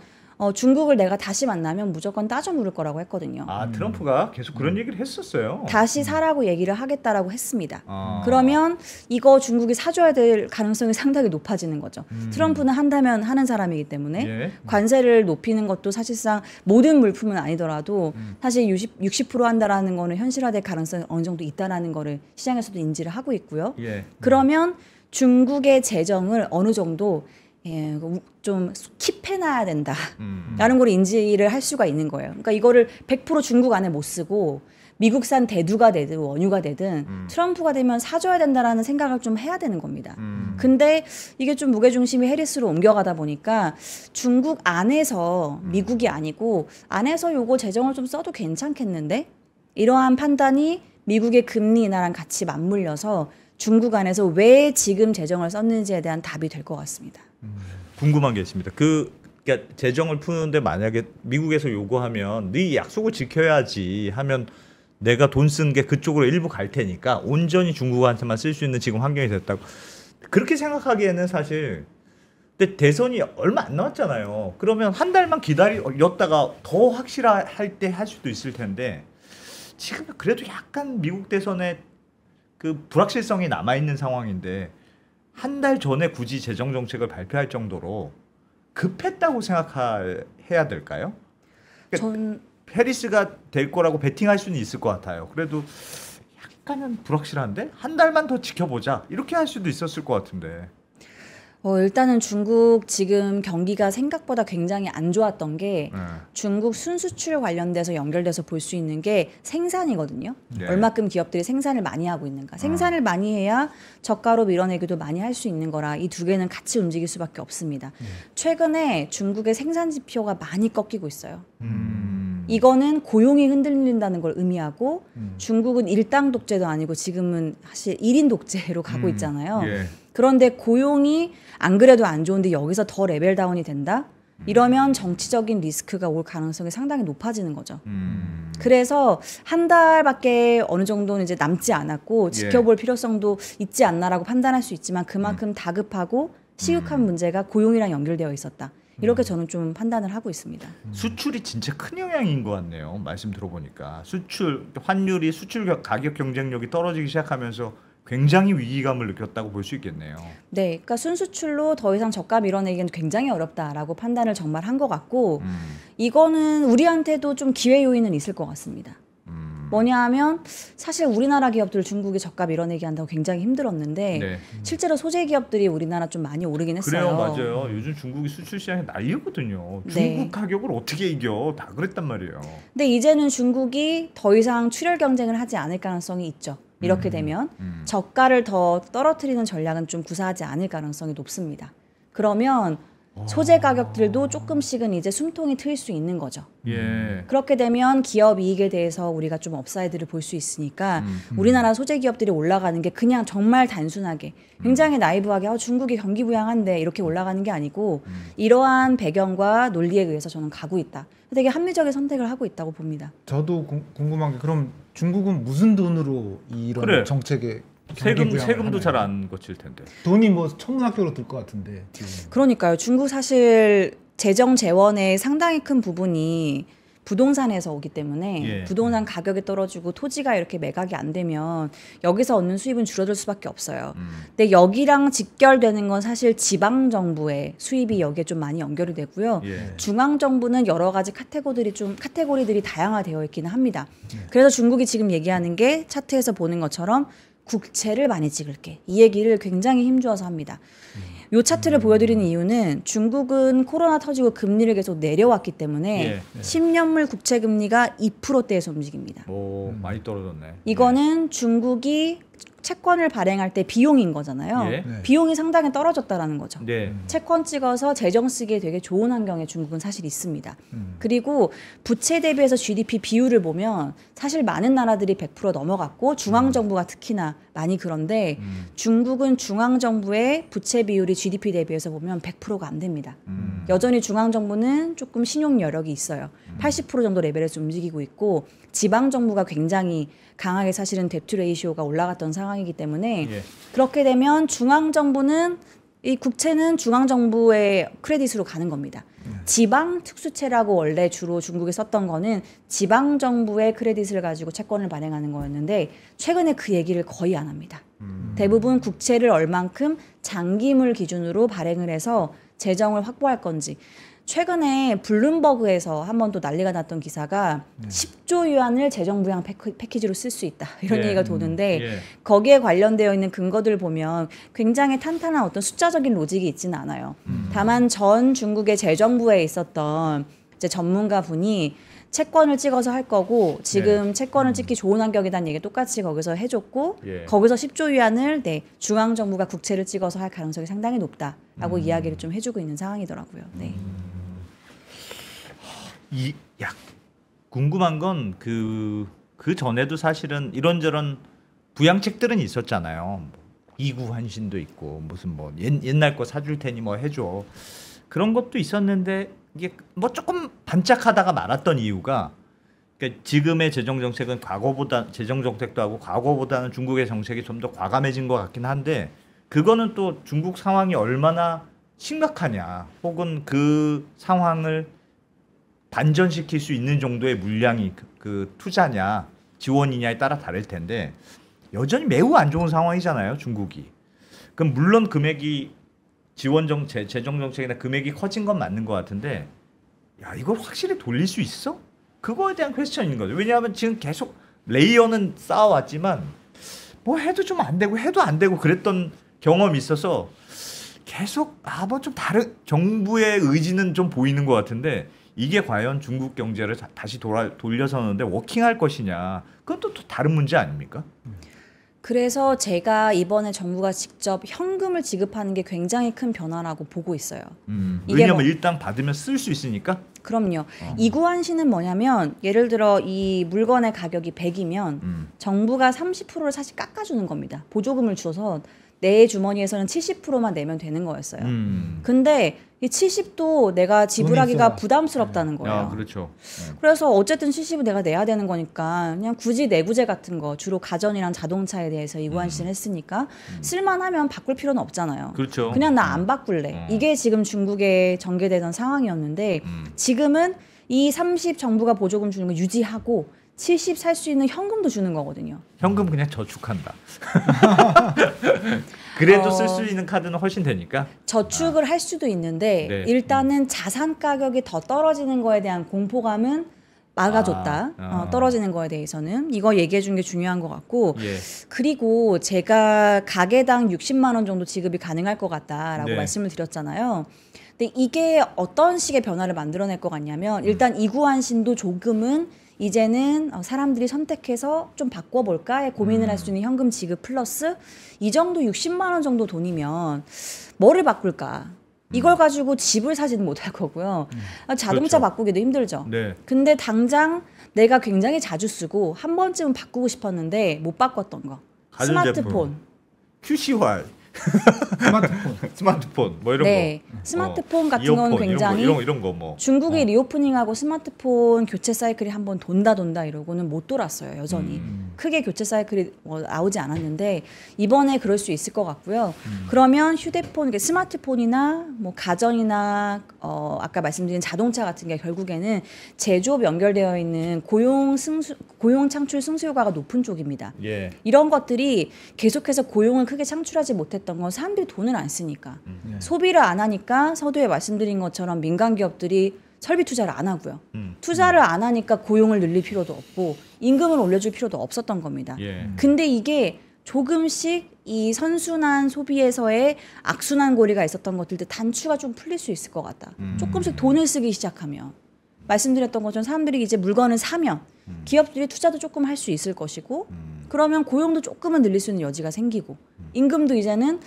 중국을 내가 다시 만나면 무조건 따져 물을 거라고 했거든요. 아 트럼프가 계속 그런 얘기를 했었어요. 다시 사라고 얘기를 하겠다라고 했습니다. 아. 그러면 이거 중국이 사줘야 될 가능성이 상당히 높아지는 거죠. 트럼프는 한다면 하는 사람이기 때문에 예. 관세를 높이는 것도 사실상 모든 물품은 아니더라도 사실 60% 한다라는 거는 현실화될 가능성이 어느 정도 있다라는 거를 시장에서도 인지를 하고 있고요. 예. 그러면 중국의 재정을 어느 정도 좀 킵해놔야 된다라는 걸 인지를 할 수가 있는 거예요. 그러니까 이거를 100% 중국 안에 못 쓰고 미국산 대두가 되든 원유가 되든 트럼프가 되면 사줘야 된다라는 생각을 좀 해야 되는 겁니다. 근데 이게 좀 무게중심이 해리스로 옮겨가다 보니까 중국 안에서 미국이 아니고 안에서 요거 재정을 좀 써도 괜찮겠는데? 이러한 판단이 미국의 금리 인하랑 같이 맞물려서 중국 안에서 왜 지금 재정을 썼는지에 대한 답이 될 것 같습니다. 궁금한 게 있습니다. 그러니까 재정을 푸는데 만약에 미국에서 요구하면 네 약속을 지켜야지 하면 내가 돈 쓴 게 그쪽으로 일부 갈 테니까 온전히 중국한테만 쓸 수 있는 지금 환경이 됐다고 그렇게 생각하기에는 사실 근데 대선이 얼마 안 남았잖아요. 그러면 한 달만 기다렸다가 더 확실할 때 할 수도 있을 텐데 지금 그래도 약간 미국 대선에 그 불확실성이 남아 있는 상황인데 한 달 전에 굳이 재정 정책을 발표할 정도로 급했다고 생각해야 될까요? 그러니까 해리스가 될 거라고 베팅할 수는 있을 것 같아요. 그래도 약간은 불확실한데 한 달만 더 지켜보자 이렇게 할 수도 있었을 것 같은데. 일단은 중국 지금 경기가 생각보다 굉장히 안 좋았던 게 중국 순수출 관련돼서 연결돼서 볼 수 있는 게 생산이거든요. 네. 얼마큼 기업들이 생산을 많이 하고 있는가. 생산을 많이 해야 저가로 밀어내기도 많이 할 수 있는 거라 이 두 개는 같이 움직일 수밖에 없습니다. 최근에 중국의 생산 지표가 많이 꺾이고 있어요. 이거는 고용이 흔들린다는 걸 의미하고 중국은 일당 독재도 아니고 지금은 사실 1인 독재로 가고 있잖아요. 예. 그런데 고용이 안 그래도 안 좋은데 여기서 더 레벨 다운이 된다? 이러면 정치적인 리스크가 올 가능성이 상당히 높아지는 거죠. 그래서 한 달밖에 어느 정도는 이제 남지 않았고 지켜볼 필요성도 있지 않나라고 판단할 수 있지만 그만큼 다급하고 시급한 문제가 고용이랑 연결되어 있었다. 이렇게 저는 좀 판단을 하고 있습니다. 수출이 진짜 큰 영향인 것 같네요. 말씀 들어보니까 수출 환율이 수출 가격 경쟁력이 떨어지기 시작하면서 굉장히 위기감을 느꼈다고 볼 수 있겠네요. 네, 그러니까 순수출로 더 이상 저가 밀어내기는 굉장히 어렵다라고 판단을 정말 한 것 같고 이거는 우리한테도 좀 기회 요인은 있을 것 같습니다. 뭐냐 하면 사실 우리나라 기업들 중국이 저가 밀어내기 한다고 굉장히 힘들었는데 네. 실제로 소재 기업들이 우리나라 좀 많이 오르긴 했어요. 그래요, 맞아요. 요즘 중국이 수출 시장에 난리거든요. 중국 네. 가격을 어떻게 이겨? 다 그랬단 말이에요. 근데 이제는 중국이 더 이상 출혈 경쟁을 하지 않을 가능성이 있죠. 이렇게 되면 저가를 더 떨어뜨리는 전략은 좀 구사하지 않을 가능성이 높습니다. 그러면 소재 가격들도 조금씩은 이제 숨통이 트일 수 있는 거죠. 예. 그렇게 되면 기업 이익에 대해서 우리가 좀 업사이드를 볼 수 있으니까 우리나라 소재 기업들이 올라가는 게 그냥 정말 단순하게 굉장히 나이브하게 중국이 경기 부양한데 이렇게 올라가는 게 아니고 이러한 배경과 논리에 의해서 저는 가고 있다. 되게 합리적인 선택을 하고 있다고 봅니다. 저도 궁금한 게 그럼 중국은 무슨 돈으로 이런 그래. 정책에 세금도 잘 안 거칠 텐데. 돈이 뭐 천문학적으로 들 것 같은데. 그러니까요. 중국 사실 재정 재원의 상당히 큰 부분이 부동산에서 오기 때문에 예. 부동산 가격이 떨어지고 토지가 이렇게 매각이 안 되면 여기서 얻는 수입은 줄어들 수밖에 없어요. 근데 여기랑 직결되는 건 사실 지방 정부의 수입이 여기에 좀 많이 연결이 되고요. 예. 중앙 정부는 여러 가지 카테고리들이 다양화되어 있기는 합니다. 그래서 중국이 지금 얘기하는 게 차트에서 보는 것처럼 국채를 많이 찍을게. 이 얘기를 굉장히 힘주어서 합니다. 이 차트를 보여드리는 이유는 중국은 코로나 터지고 금리를 계속 내려왔기 때문에 예. 10년물 국채 금리가 2%대에서 움직입니다. 오, 많이 떨어졌네. 이거는 중국이 채권을 발행할 때 비용인 거잖아요. 예. 네. 비용이 상당히 떨어졌다라는 거죠. 네. 채권 찍어서 재정 쓰기에 되게 좋은 환경에 중국은 사실 있습니다. 그리고 부채 대비해서 GDP 비율을 보면 사실 많은 나라들이 100% 넘어갔고 중앙정부가 특히나 많이 그런데 중국은 중앙정부의 부채 비율이 GDP 대비해서 보면 100%가 안 됩니다. 여전히 중앙정부는 조금 신용 여력이 있어요. 80% 정도 레벨에서 움직이고 있고 지방정부가 굉장히 강하게 사실은 뎁투 레이시오가 올라갔던 상황이기 때문에 예. 그렇게 되면 중앙정부는 이 국채는 중앙정부의 크레딧으로 가는 겁니다. 지방 특수채라고 원래 주로 중국에 썼던 거는 지방정부의 크레딧을 가지고 채권을 발행하는 거였는데 최근에 그 얘기를 거의 안 합니다. 대부분 국채를 얼만큼 장기물 기준으로 발행을 해서 재정을 확보할 건지 최근에 블룸버그에서 한 번 또 난리가 났던 기사가 10조 유안을 재정 부양 패키지로 쓸 수 있다 이런 예. 얘기가 도는데 예. 거기에 관련되어 있는 근거들을 보면 굉장히 탄탄한 어떤 숫자적인 로직이 있지는 않아요. 다만 전 중국의 재정부에 있었던 이제 전문가 분이 채권을 찍어서 할 거고 지금 채권을 찍기 좋은 환경이라는 얘기 똑같이 거기서 해줬고 예. 거기서 10조 위안을 중앙정부가 국채를 찍어서 할 가능성이 상당히 높다라고 이야기를 좀 해주고 있는 상황이더라고요. 네. 궁금한 건 그 전에도 사실은 이런저런 부양책들은 있었잖아요. 이구환신도 있고 무슨 뭐 옛날 거 사줄 테니 뭐 해줘 그런 것도 있었는데 이게 뭐 조금 반짝하다가 말았던 이유가 그러니까 지금의 재정 정책은 과거보다 재정 정책도 하고 과거보다는 중국의 정책이 좀 더 과감해진 것 같긴 한데 그거는 또 중국 상황이 얼마나 심각하냐 혹은 그 상황을 반전시킬 수 있는 정도의 물량이 그 투자냐 지원이냐에 따라 다를 텐데 여전히 매우 안 좋은 상황이잖아요 중국이. 그럼 물론 금액이 지원 정책, 재정 정책이나 금액이 커진 건 맞는 것 같은데 야 이걸 확실히 돌릴 수 있어? 그거에 대한 퀘스천인 거죠. 왜냐하면 지금 계속 레이어는 쌓아왔지만 뭐 해도 좀 안 되고 해도 안 되고 그랬던 경험이 있어서 계속 뭐 좀 다른 정부의 의지는 좀 보이는 것 같은데 이게 과연 중국 경제를 다시 돌려서는데 워킹할 것이냐 그건 또 다른 문제 아닙니까? 그래서 제가 이번에 정부가 직접 현금을 지급하는 게 굉장히 큰 변화라고 보고 있어요. 이게 왜냐하면 뭐- 일단 받으면 쓸 수 있으니까. 그럼요. 이구환신은 뭐냐면 예를 들어 이 물건의 가격이 100이면 정부가 30%를 사실 깎아주는 겁니다. 보조금을 줘서 내 주머니에서는 70%만 내면 되는 거였어요. 근데 이 70도 내가 지불하기가 있어야. 부담스럽다는 거예요. 아 그렇죠. 그래서 어쨌든 70은 내가 내야 되는 거니까 그냥 굳이 내부재 같은 거 주로 가전이랑 자동차에 대해서 이구환신을 했으니까 쓸만하면 바꿀 필요는 없잖아요. 그렇죠. 그냥 나 안 바꿀래. 이게 지금 중국에 전개되던 상황이었는데 지금은 이 30 정부가 보조금 주는 거 유지하고 70 살 수 있는 현금도 주는 거거든요. 현금 그냥 저축한다. 그래도 쓸 수 있는 카드는 훨씬 되니까. 저축을 할 수도 있는데 네. 일단은 자산 가격이 더 떨어지는 거에 대한 공포감은 막아줬다. 떨어지는 거에 대해서는 이거 얘기해 준 게 중요한 것 같고 예. 그리고 제가 가게당 60만 원 정도 지급이 가능할 것 같다라고 네. 말씀을 드렸잖아요. 근데 이게 어떤 식의 변화를 만들어낼 것 같냐면 일단 이구환신도 조금은 이제는 사람들이 선택해서 좀 바꿔볼까에 고민을 할 수 있는 현금 지급 플러스 이 정도 60만 원 정도 돈이면 뭐를 바꿀까? 이걸 가지고 집을 사지는 못할 거고요. 자동차 그렇죠. 바꾸기도 힘들죠. 네. 근데 당장 내가 굉장히 자주 쓰고 한 번쯤은 바꾸고 싶었는데 못 바꿨던 거. 가전제품. 스마트폰. QCY. 스마트폰. 스마트폰 뭐 이런 네. 거. 스마트폰 같은 이어폰, 건 굉장히 이런 거 뭐. 중국이 리오프닝하고 스마트폰 교체 사이클이 한번 돈다 이러고는 못 돌았어요. 여전히 크게 교체 사이클이 나오지 않았는데 이번에 그럴 수 있을 것 같고요. 그러면 휴대폰, 스마트폰이나 뭐 가전이나 아까 말씀드린 자동차 같은 게 결국에는 제조업 연결되어 있는 고용 창출 승수 효과가 높은 쪽입니다. 예. 이런 것들이 계속해서 고용을 크게 창출하지 못했던 건 사람들이 돈을 안 쓰니까 소비를 안 하니까 서두에 말씀드린 것처럼 민간 기업들이 설비 투자를 안 하고요. 투자를 안 하니까 고용을 늘릴 필요도 없고 임금을 올려줄 필요도 없었던 겁니다. 예. 근데 이게 조금씩 이 선순환 소비에서의 악순환 고리가 있었던 것들도 단추가 좀 풀릴 수 있을 것 같다. 조금씩 돈을 쓰기 시작하면 말씀드렸던 것처럼 사람들이 이제 물건을 사면 기업들이 투자도 조금 할 수 있을 것이고 그러면 고용도 조금은 늘릴 수 있는 여지가 생기고 임금도 이제는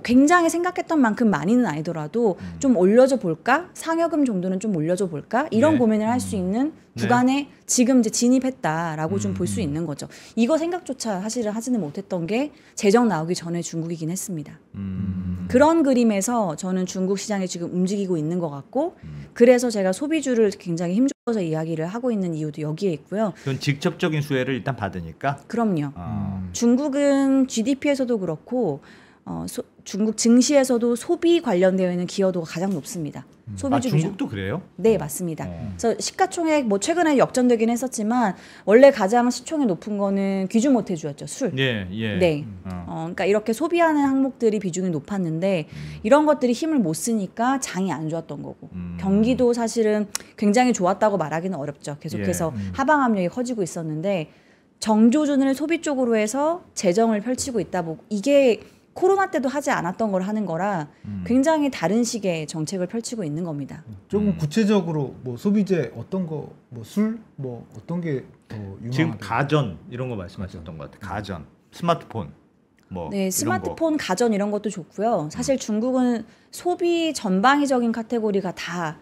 굉장히 생각했던 만큼 많이는 아니더라도 좀 올려줘 볼까? 상여금 정도는 좀 올려줘 볼까? 이런 네. 고민을 할 수 있는 네. 구간에 지금 이제 진입했다라고 좀 볼 수 있는 거죠. 이거 생각조차 사실은 하지는 못했던 게 재정 나오기 전에 중국이긴 했습니다. 그런 그림에서 저는 중국 시장이 지금 움직이고 있는 것 같고 그래서 제가 소비주를 굉장히 힘줘서 이야기를 하고 있는 이유도 여기에 있고요. 그건 직접적인 수혜를 일단 받으니까. 그럼요. 아. 중국은 GDP에서도 그렇고 중국 증시에서도 소비 관련되어 있는 기여도가 가장 높습니다. 소비주 비중. 중국도 그래요? 네, 맞습니다. 그래서 시가총액 뭐 최근에 역전되긴 했었지만 원래 가장 시총이 높은 거는 귀중모태주였죠. 술. 예, 예. 네. 그러니까 이렇게 소비하는 항목들이 비중이 높았는데 이런 것들이 힘을 못 쓰니까 장이 안 좋았던 거고 경기도 사실은 굉장히 좋았다고 말하기는 어렵죠. 계속해서 하방 압력이 커지고 있었는데 정조준을 소비 쪽으로 해서 재정을 펼치고 있다 보고 이게 코로나 때도 하지 않았던 걸 하는 거라 굉장히 다른 식의 정책을 펼치고 있는 겁니다. 조금 구체적으로 뭐 소비재 어떤 거, 뭐 술, 뭐 어떤 게 더 유명하다. 지금 가전 이런 거 말씀하셨던 것 같아요. 가전, 스마트폰, 뭐 네, 이런 스마트폰, 가전 이런 것도 좋고요. 사실 중국은 소비 전방위적인 카테고리가 다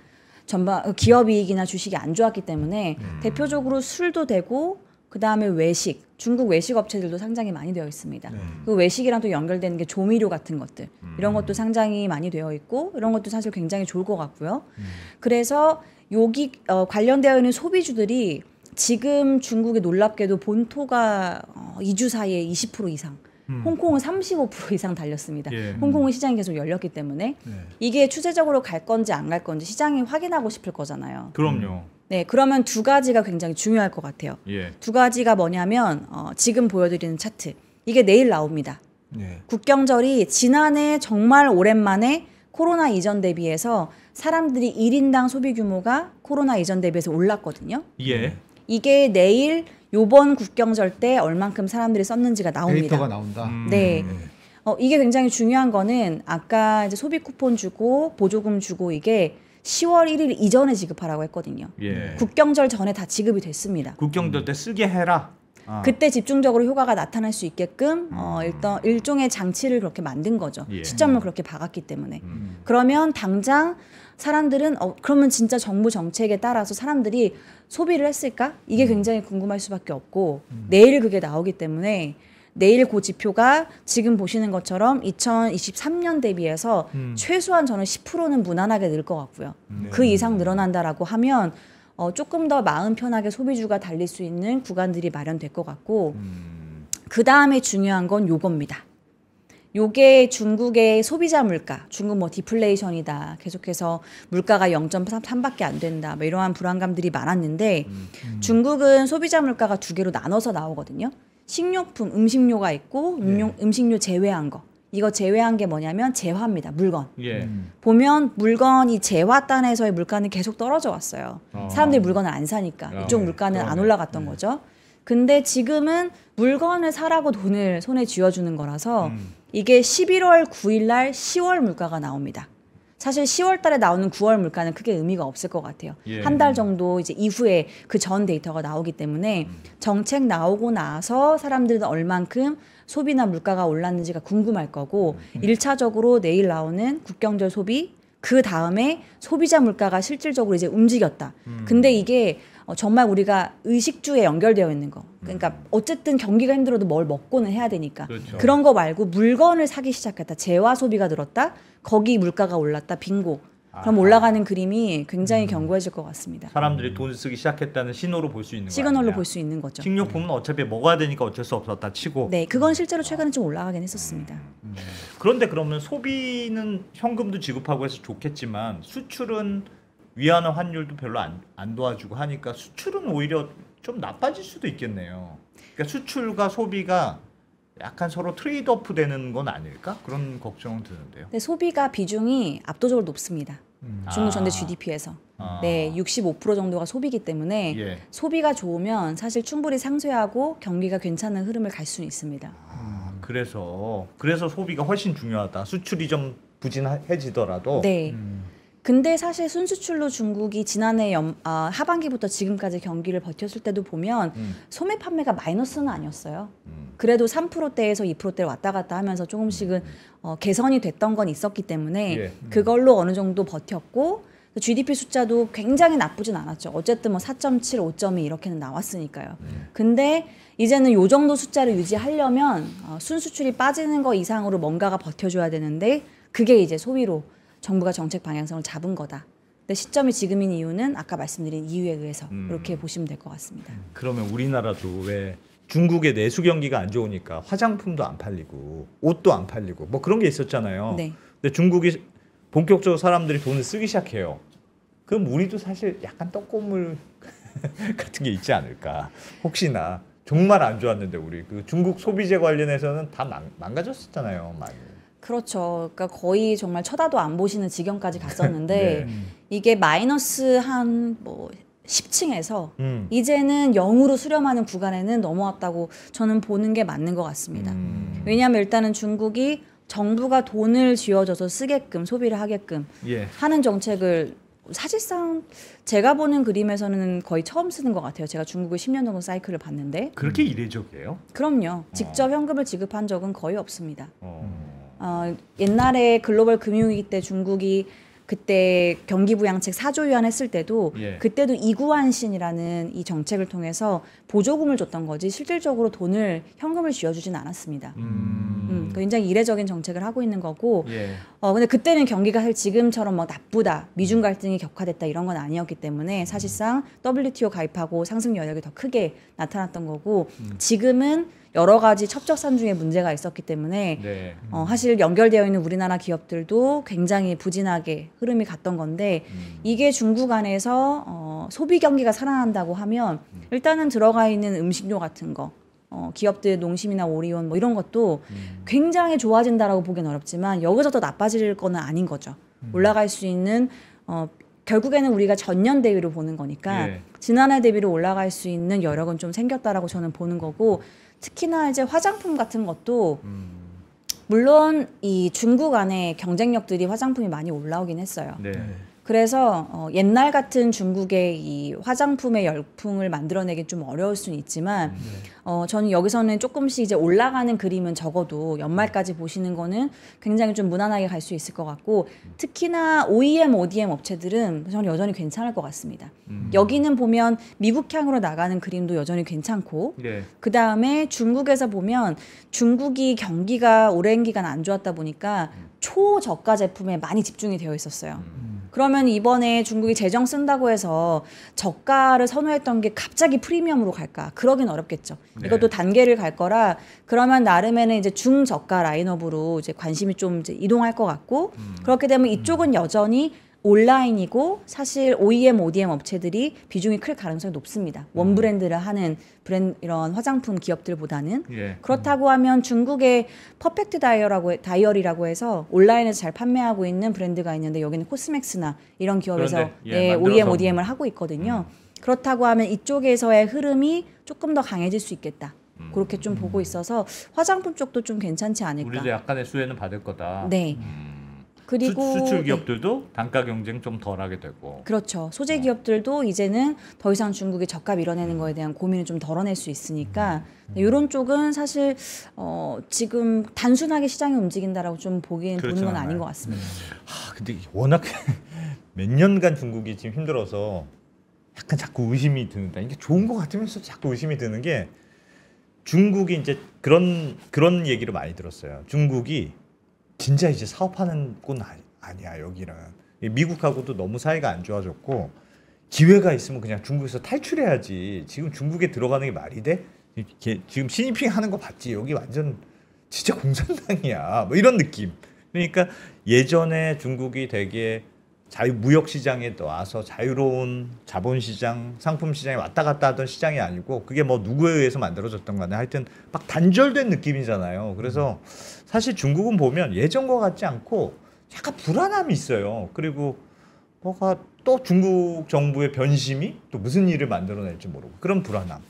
기업이익이나 주식이 안 좋았기 때문에 대표적으로 술도 되고 그다음에 외식, 중국 외식 업체들도 상장이 많이 되어 있습니다. 그 외식이랑 또 연결되는 게 조미료 같은 것들 이런 것도 상장이 많이 되어 있고 이런 것도 사실 굉장히 좋을 것 같고요. 그래서 여기 관련되어 있는 소비주들이 지금 중국이 놀랍게도 본토가 2주 사이에 20% 이상, 홍콩은 35% 이상 달렸습니다. 예. 홍콩은 시장이 계속 열렸기 때문에 이게 추세적으로 갈 건지 안 갈 건지 시장이 확인하고 싶을 거잖아요. 그럼요. 네, 그러면 두 가지가 굉장히 중요할 것 같아요. 예. 두 가지가 뭐냐면 지금 보여드리는 차트 이게 내일 나옵니다. 네. 국경절이 지난해 정말 오랜만에 코로나 이전 대비해서 사람들이 1인당 소비 규모가 코로나 이전 대비해서 올랐거든요. 예. 이게 내일 요번 국경절 때 얼만큼 사람들이 썼는지가 나옵니다. 데이터가 나온다. 네. 이게 굉장히 중요한 거는 아까 이제 소비 쿠폰 주고 보조금 주고 이게 10월 1일 이전에 지급하라고 했거든요. 예. 국경절 전에 다 지급이 됐습니다. 국경절 때 쓰게 해라. 아. 그때 집중적으로 효과가 나타날 수 있게끔 일단 일종의 장치를 그렇게 만든 거죠. 예. 시점을 그렇게 박았기 때문에. 그러면 당장 사람들은 그러면 진짜 정부 정책에 따라서 사람들이 소비를 했을까? 이게 굉장히 궁금할 수밖에 없고 내일 그게 나오기 때문에 내일 그 지표가 지금 보시는 것처럼 2023년 대비해서 최소한 저는 10%는 무난하게 늘 것 같고요. 그 이상 늘어난다라고 하면 조금 더 마음 편하게 소비주가 달릴 수 있는 구간들이 마련될 것 같고 그 다음에 중요한 건 요겁니다. 요게 중국의 소비자 물가, 중국 뭐 디플레이션이다, 계속해서 물가가 0.3밖에 안 된다, 뭐 이러한 불안감들이 많았는데 중국은 소비자 물가가 두 개로 나눠서 나오거든요. 식료품, 음식료가 있고 음식료 제외한 거. 이거 제외한 게 뭐냐면 재화입니다. 물건. 예. 보면 물건이 재화단에서의 물가는 계속 떨어져 왔어요. 사람들이 물건을 안 사니까 이쪽 물가는 안 올라갔던 거죠. 근데 지금은 물건을 사라고 돈을 손에 쥐어주는 거라서 이게 11월 9일 날 10월 물가가 나옵니다. 사실 10월 달에 나오는 9월 물가는 크게 의미가 없을 것 같아요. 예. 한 달 정도 이제 이후에 그 전 데이터가 나오기 때문에 정책 나오고 나서 사람들은 얼만큼 소비나 물가가 올랐는지가 궁금할 거고 1차적으로 내일 나오는 국경절 소비 그 다음에 소비자 물가가 실질적으로 이제 움직였다. 근데 이게 정말 우리가 의식주에 연결되어 있는 거. 그러니까 어쨌든 경기가 힘들어도 뭘 먹고는 해야 되니까. 그렇죠. 그런 거 말고 물건을 사기 시작했다. 재화 소비가 늘었다. 거기 물가가 올랐다. 빙고. 그럼 올라가는 그림이 굉장히 견고해질 것 같습니다. 사람들이 돈 쓰기 시작했다는 신호로 볼 수 있는 거 시그널로 아니냐. 볼 수 있는 거죠. 식료품은 어차피 먹어야 되니까 어쩔 수 없었다 치고. 네, 그건 실제로 최근에 좀 올라가긴 했었습니다. 그런데 그러면 소비는 현금도 지급하고 해서 좋겠지만 수출은 위안화 환율도 별로 안 도와주고 하니까 수출은 오히려 좀 나빠질 수도 있겠네요. 그러니까 수출과 소비가 약간 서로 트레이드오프 되는 건 아닐까? 그런 걱정은 드는데요. 근데 소비가 비중이 압도적으로 높습니다. 중국 전체 GDP에서. 네, 65% 정도가 소비이기 때문에 예. 소비가 좋으면 사실 충분히 상쇄하고 경기가 괜찮은 흐름을 갈 수는 있습니다. 그래서 소비가 훨씬 중요하다. 수출이 좀 부진해지더라도. 네. 근데 사실 순수출로 중국이 지난해 하반기부터 지금까지 경기를 버텼을 때도 보면 소매 판매가 마이너스는 아니었어요. 그래도 3%대에서 2%대를 왔다 갔다 하면서 조금씩은 개선이 됐던 건 있었기 때문에 예. 그걸로 어느 정도 버텼고 GDP 숫자도 굉장히 나쁘진 않았죠. 어쨌든 뭐 4.7, 5.2 이렇게는 나왔으니까요. 근데 이제는 요 정도 숫자를 유지하려면 순수출이 빠지는 거 이상으로 뭔가가 버텨줘야 되는데 그게 이제 소비로 정부가 정책 방향성을 잡은 거다. 근데 시점이 지금인 이유는 아까 말씀드린 이유에 의해서 이렇게 보시면 될 것 같습니다. 그러면 우리나라도 왜 중국의 내수 경기가 안 좋으니까 화장품도 안 팔리고 옷도 안 팔리고 뭐 그런 게 있었잖아요. 네. 근데 중국이 본격적으로 사람들이 돈을 쓰기 시작해요. 그럼 우리도 사실 약간 떡고물 같은 게 있지 않을까. 혹시나 정말 안 좋았는데 우리 그 중국 소비재 관련해서는 다 망가졌었잖아요. 많이. 그렇죠. 그러니까 거의 정말 쳐다도 안 보시는 지경까지 갔었는데 네. 이게 마이너스 한 뭐 10층에서 음. 이제는 0으로 수렴하는 구간에는 넘어왔다고 저는 보는 게 맞는 것 같습니다. 왜냐하면 일단은 중국이 정부가 돈을 쥐어줘서 쓰게끔 소비를 하게끔 예. 하는 정책을 사실상 제가 보는 그림에서는 거의 처음 쓰는 것 같아요. 제가 중국의 10년 정도 사이클을 봤는데 그렇게 이례적이에요? 그럼요. 직접 현금을 지급한 적은 거의 없습니다. 옛날에 글로벌 금융위기 때 중국이 그때 경기부양책 4조 위안했을 때도 예. 그때도 이구환신이라는 이 정책을 통해서 보조금을 줬던 거지 실질적으로 돈을 현금을 쥐어주진 않았습니다. 굉장히 이례적인 정책을 하고 있는 거고 예. 근데 그때는 경기가 사실 지금처럼 막 나쁘다, 미중 갈등이 격화됐다 이런 건 아니었기 때문에 사실상 WTO 가입하고 상승 여력이 더 크게 나타났던 거고 지금은 여러 가지 첩적산 중에 문제가 있었기 때문에 네. 사실 연결되어 있는 우리나라 기업들도 굉장히 부진하게 흐름이 갔던 건데 이게 중국 안에서 소비 경기가 살아난다고 하면 일단은 들어가 있는 음식료 같은 거 기업들 농심이나 오리온 뭐 이런 것도 굉장히 좋아진다라고 보기는 어렵지만 여기서 더 나빠질 거는 아닌 거죠. 올라갈 수 있는 결국에는 우리가 전년 대비로 보는 거니까 예. 지난해 대비로 올라갈 수 있는 여력은 좀 생겼다라고 저는 보는 거고 특히나 이제 화장품 같은 것도 물론 이 중국 안에 경쟁력들이 화장품이 많이 올라오긴 했어요. 네. 그래서 옛날 같은 중국의 이 화장품의 열풍을 만들어내기 좀 어려울 수는 있지만 저는 여기서는 조금씩 이제 올라가는 그림은 적어도 연말까지 보시는 거는 굉장히 좀 무난하게 갈 수 있을 것 같고 특히나 OEM, ODM 업체들은 저는 여전히 괜찮을 것 같습니다. 여기는 보면 미국향으로 나가는 그림도 여전히 괜찮고 네. 그 다음에 중국에서 보면 중국이 경기가 오랜 기간 안 좋았다 보니까 초저가 제품에 많이 집중이 되어 있었어요. 그러면 이번에 중국이 재정 쓴다고 해서 저가를 선호했던 게 갑자기 프리미엄으로 갈까? 그러긴 어렵겠죠. 네. 이것도 단계를 갈 거라 그러면 나름에는 이제 중저가 라인업으로 이제 관심이 좀 이제 이동할 것 같고 그렇게 되면 이쪽은 여전히 온라인이고 사실 OEM, ODM 업체들이 비중이 클 가능성이 높습니다. 원 브랜드를 하는 이런 화장품 기업들보다는 예. 그렇다고 하면 중국의 퍼펙트 다이어리라고 해서 온라인에서 잘 판매하고 있는 브랜드가 있는데 여기는 코스맥스나 이런 기업에서 그런데, 예, 네, 만들어서. OEM, ODM을 하고 있거든요. 그렇다고 하면 이쪽에서의 흐름이 조금 더 강해질 수 있겠다. 그렇게 좀 보고 있어서 화장품 쪽도 좀 괜찮지 않을까. 우리도 약간의 수혜는 받을 거다. 네. 그리고 수출 기업들도 단가 경쟁 좀 덜하게 되고. 그렇죠. 소재 기업들도 이제는 더 이상 중국이 저가 밀어내는 거에 대한 고민을 좀 덜어낼 수 있으니까 이런 쪽은 사실 지금 단순하게 시장이 움직인다라고 좀 보는 그렇진 건 않아요. 아닌 것 같습니다. 근데 워낙 몇 년간 중국이 지금 힘들어서 약간 자꾸 의심이 든다. 이게 좋은 것 같으면서 자꾸 의심이 드는 게 중국이 이제 그런 얘기를 많이 들었어요. 중국이 진짜 이제 사업하는 곳 아니야 여기는. 미국하고도 너무 사이가 안 좋아졌고 기회가 있으면 그냥 중국에서 탈출해야지. 지금 중국에 들어가는 게 말이 돼? 지금 시진핑 하는 거 봤지? 여기 완전 진짜 공산당이야. 뭐 이런 느낌. 그러니까 예전에 중국이 되게 무역 시장에 와서 자유로운 자본시장, 상품 시장에 왔다 갔다 하던 시장이 아니고 그게 뭐 누구에 의해서 만들어졌던 간에 하여튼 막 단절된 느낌이잖아요. 그래서 사실 중국은 보면 예전과 같지 않고 약간 불안함이 있어요. 그리고 뭐가 또 중국 정부의 변심이 또 무슨 일을 만들어낼지 모르고 그런 불안함.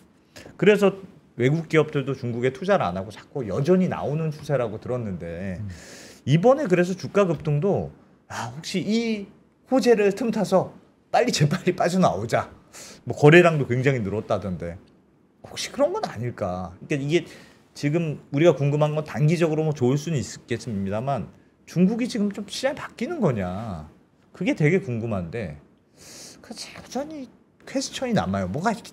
그래서 외국 기업들도 중국에 투자를 안 하고 자꾸 여전히 나오는 추세라고 들었는데 이번에 그래서 주가 급등도 혹시 이 호재를 틈타서 재빨리 빠져나오자. 뭐 거래량도 굉장히 늘었다던데 혹시 그런 건 아닐까? 그러니까 이게 지금 우리가 궁금한 건 단기적으로 뭐 좋을 수는 있겠습니다만 중국이 지금 좀 시장이 바뀌는 거냐? 그게 되게 궁금한데 여전히 퀘스천이 남아요. 뭐가 이렇게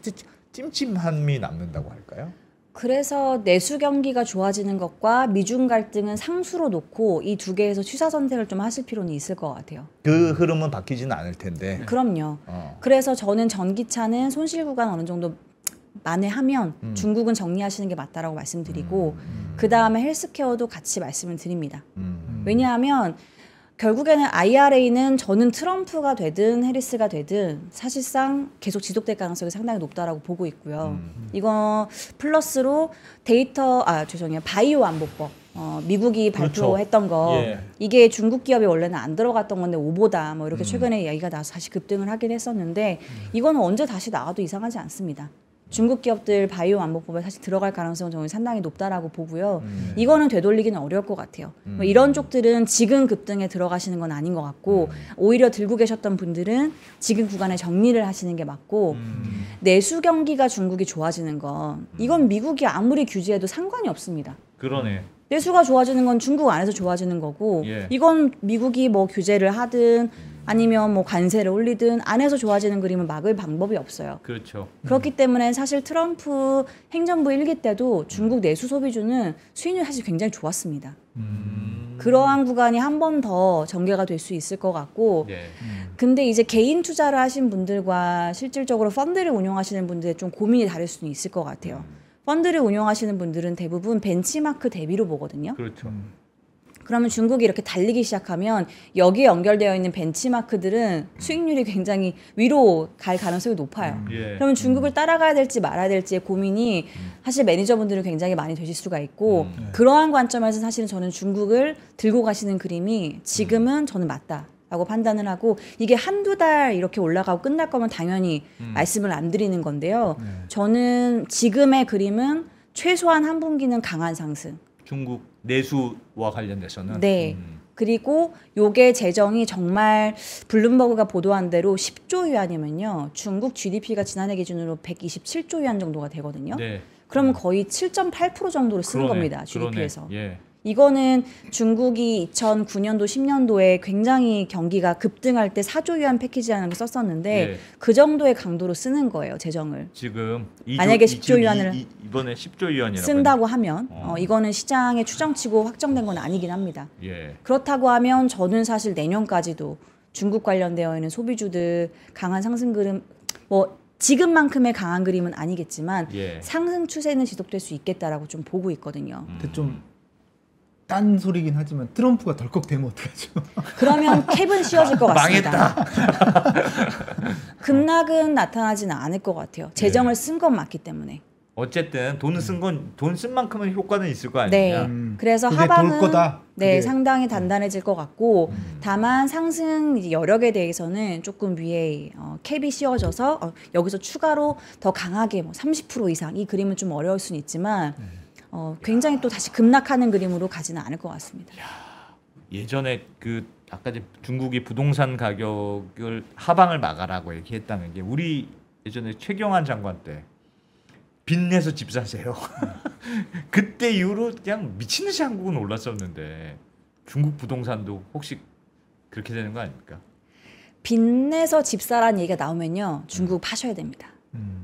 찜찜함이 남는다고 할까요? 그래서 내수 경기가 좋아지는 것과 미중 갈등은 상수로 놓고 이 두 개에서 취사 선택을 좀 하실 필요는 있을 것 같아요. 그 흐름은 바뀌지는 않을 텐데. 그럼요. 그래서 저는 전기차는 손실 구간 어느 정도 만회하면 중국은 정리하시는 게 맞다라고 말씀드리고 그 다음에 헬스케어도 같이 말씀을 드립니다. 왜냐하면 결국에는 IRA는 저는 트럼프가 되든 해리스가 되든 사실상 계속 지속될 가능성이 상당히 높다라고 보고 있고요. 이거 플러스로 바이오 안보법 미국이 발표했던 거 예. 이게 중국 기업이 원래는 안 들어갔던 건데 오보다 뭐 이렇게 최근에 이야기가 나와서 다시 급등을 하긴 했었는데 이거는 언제 다시 나와도 이상하지 않습니다. 중국 기업들 바이오 안보법에 사실 들어갈 가능성은 저는 상당히 높다라고 보고요. 이거는 되돌리기는 어려울 것 같아요. 뭐 이런 쪽들은 지금 급등에 들어가시는 건 아닌 것 같고 오히려 들고 계셨던 분들은 지금 구간에 정리를 하시는 게 맞고 내수 경기가 중국이 좋아지는 건 이건 미국이 아무리 규제해도 상관이 없습니다. 그러네. 내수가 좋아지는 건 중국 안에서 좋아지는 거고 예. 이건 미국이 뭐 규제를 하든 아니면 뭐 관세를 올리든 안에서 좋아지는 그림은 막을 방법이 없어요. 그렇죠. 그렇기 때문에 사실 트럼프 행정부 1기 때도 중국 내수 소비주는 수익률이 사실 굉장히 좋았습니다. 그러한 구간이 한 번 더 전개가 될 수 있을 것 같고 예. 근데 이제 개인 투자를 하신 분들과 실질적으로 펀드를 운용하시는 분들의 좀 고민이 다를 수는 있을 것 같아요. 펀드를 운용하시는 분들은 대부분 벤치마크 대비로 보거든요. 그렇죠. 그러면 중국이 이렇게 달리기 시작하면 여기에 연결되어 있는 벤치마크들은 수익률이 굉장히 위로 갈 가능성이 높아요. 예. 그러면 중국을 따라가야 될지 말아야 될지의 고민이 사실 매니저분들은 굉장히 많이 되실 수가 있고 그러한 관점에서 사실은 저는 중국을 들고 가시는 그림이 지금은 저는 맞다라고 판단을 하고 이게 한두 달 이렇게 올라가고 끝날 거면 당연히 말씀을 안 드리는 건데요. 저는 지금의 그림은 최소한 한 분기는 강한 상승. 중국 내수와 관련돼서는 네. 그리고 요게 재정이 정말 블룸버그가 보도한 대로 10조 위안이면요. 중국 GDP가 지난해 기준으로 127조 위안 정도가 되거든요. 네. 그러면 거의 7.8% 정도를 쓰는 그러네, 겁니다. GDP에서. 예. 이거는 중국이 2009년도 10년도에 굉장히 경기가 급등할 때 4조 위안 패키지라는 걸 썼었는데 예. 그 정도의 강도로 쓰는 거예요. 재정을. 지금 만약에 10조 위안을 이번에 10조 위안이라고 쓴다고 하면 어. 이거는 시장의 추정치고 확정된 건 아니긴 합니다. 예. 그렇다고 하면 저는 사실 내년까지도 중국 관련되어 있는 소비주들 강한 상승 그림 뭐 지금만큼의 강한 그림은 아니겠지만 예. 상승 추세는 지속될 수 있겠다라고 좀 보고 있거든요. 근데 좀 딴 소리긴 하지만 트럼프가 덜컥 되면 어떡하죠? 그러면 캡은 씌워질 것 같습니다. 망했다. 급락은 나타나지는 않을 것 같아요. 재정을 쓴 건 맞기 때문에. 어쨌든 돈을 쓴 건 돈 쓴 만큼은 효과는 있을 거 네. 아니냐. 그래서 그게 하방은 돌 거다. 네, 그게. 상당히 단단해질 것 같고 다만 상승 이제 여력에 대해서는 조금 위에 캡이 씌워져서 여기서 추가로 더 강하게 뭐 30% 이상 이 그림은 좀 어려울 수는 있지만 굉장히 또 다시 급락하는 그림으로 가지는 않을 것 같습니다. 예전에 그 아까 이제 중국이 부동산 가격을 하방을 막아라고 얘기했다는 게 우리 예전에 최경환 장관 때 빚내서 집 사세요. 그때 이후로 그냥 미친 듯이 한국은 올랐었는데 중국 부동산도 혹시 그렇게 되는 거 아닙니까? 빚내서 집 사라는 얘기가 나오면요. 중국 파셔야 됩니다.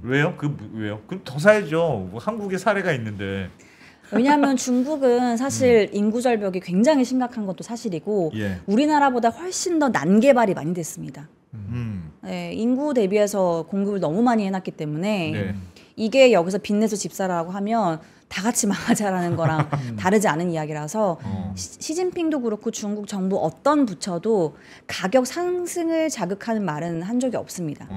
왜요? 왜요? 그럼 더 사야죠. 뭐 한국에 사례가 있는데. 왜냐하면 중국은 사실 인구 절벽이 굉장히 심각한 것도 사실이고 예. 우리나라보다 훨씬 더 난개발이 많이 됐습니다. 네, 인구 대비해서 공급을 너무 많이 해놨기 때문에 네. 이게 여기서 빚내서 집 사라고 하면 다 같이 망하자라는 거랑 다르지 않은 이야기라서 시진핑도 그렇고 중국 정부 어떤 부처도 가격 상승을 자극하는 말은 한 적이 없습니다.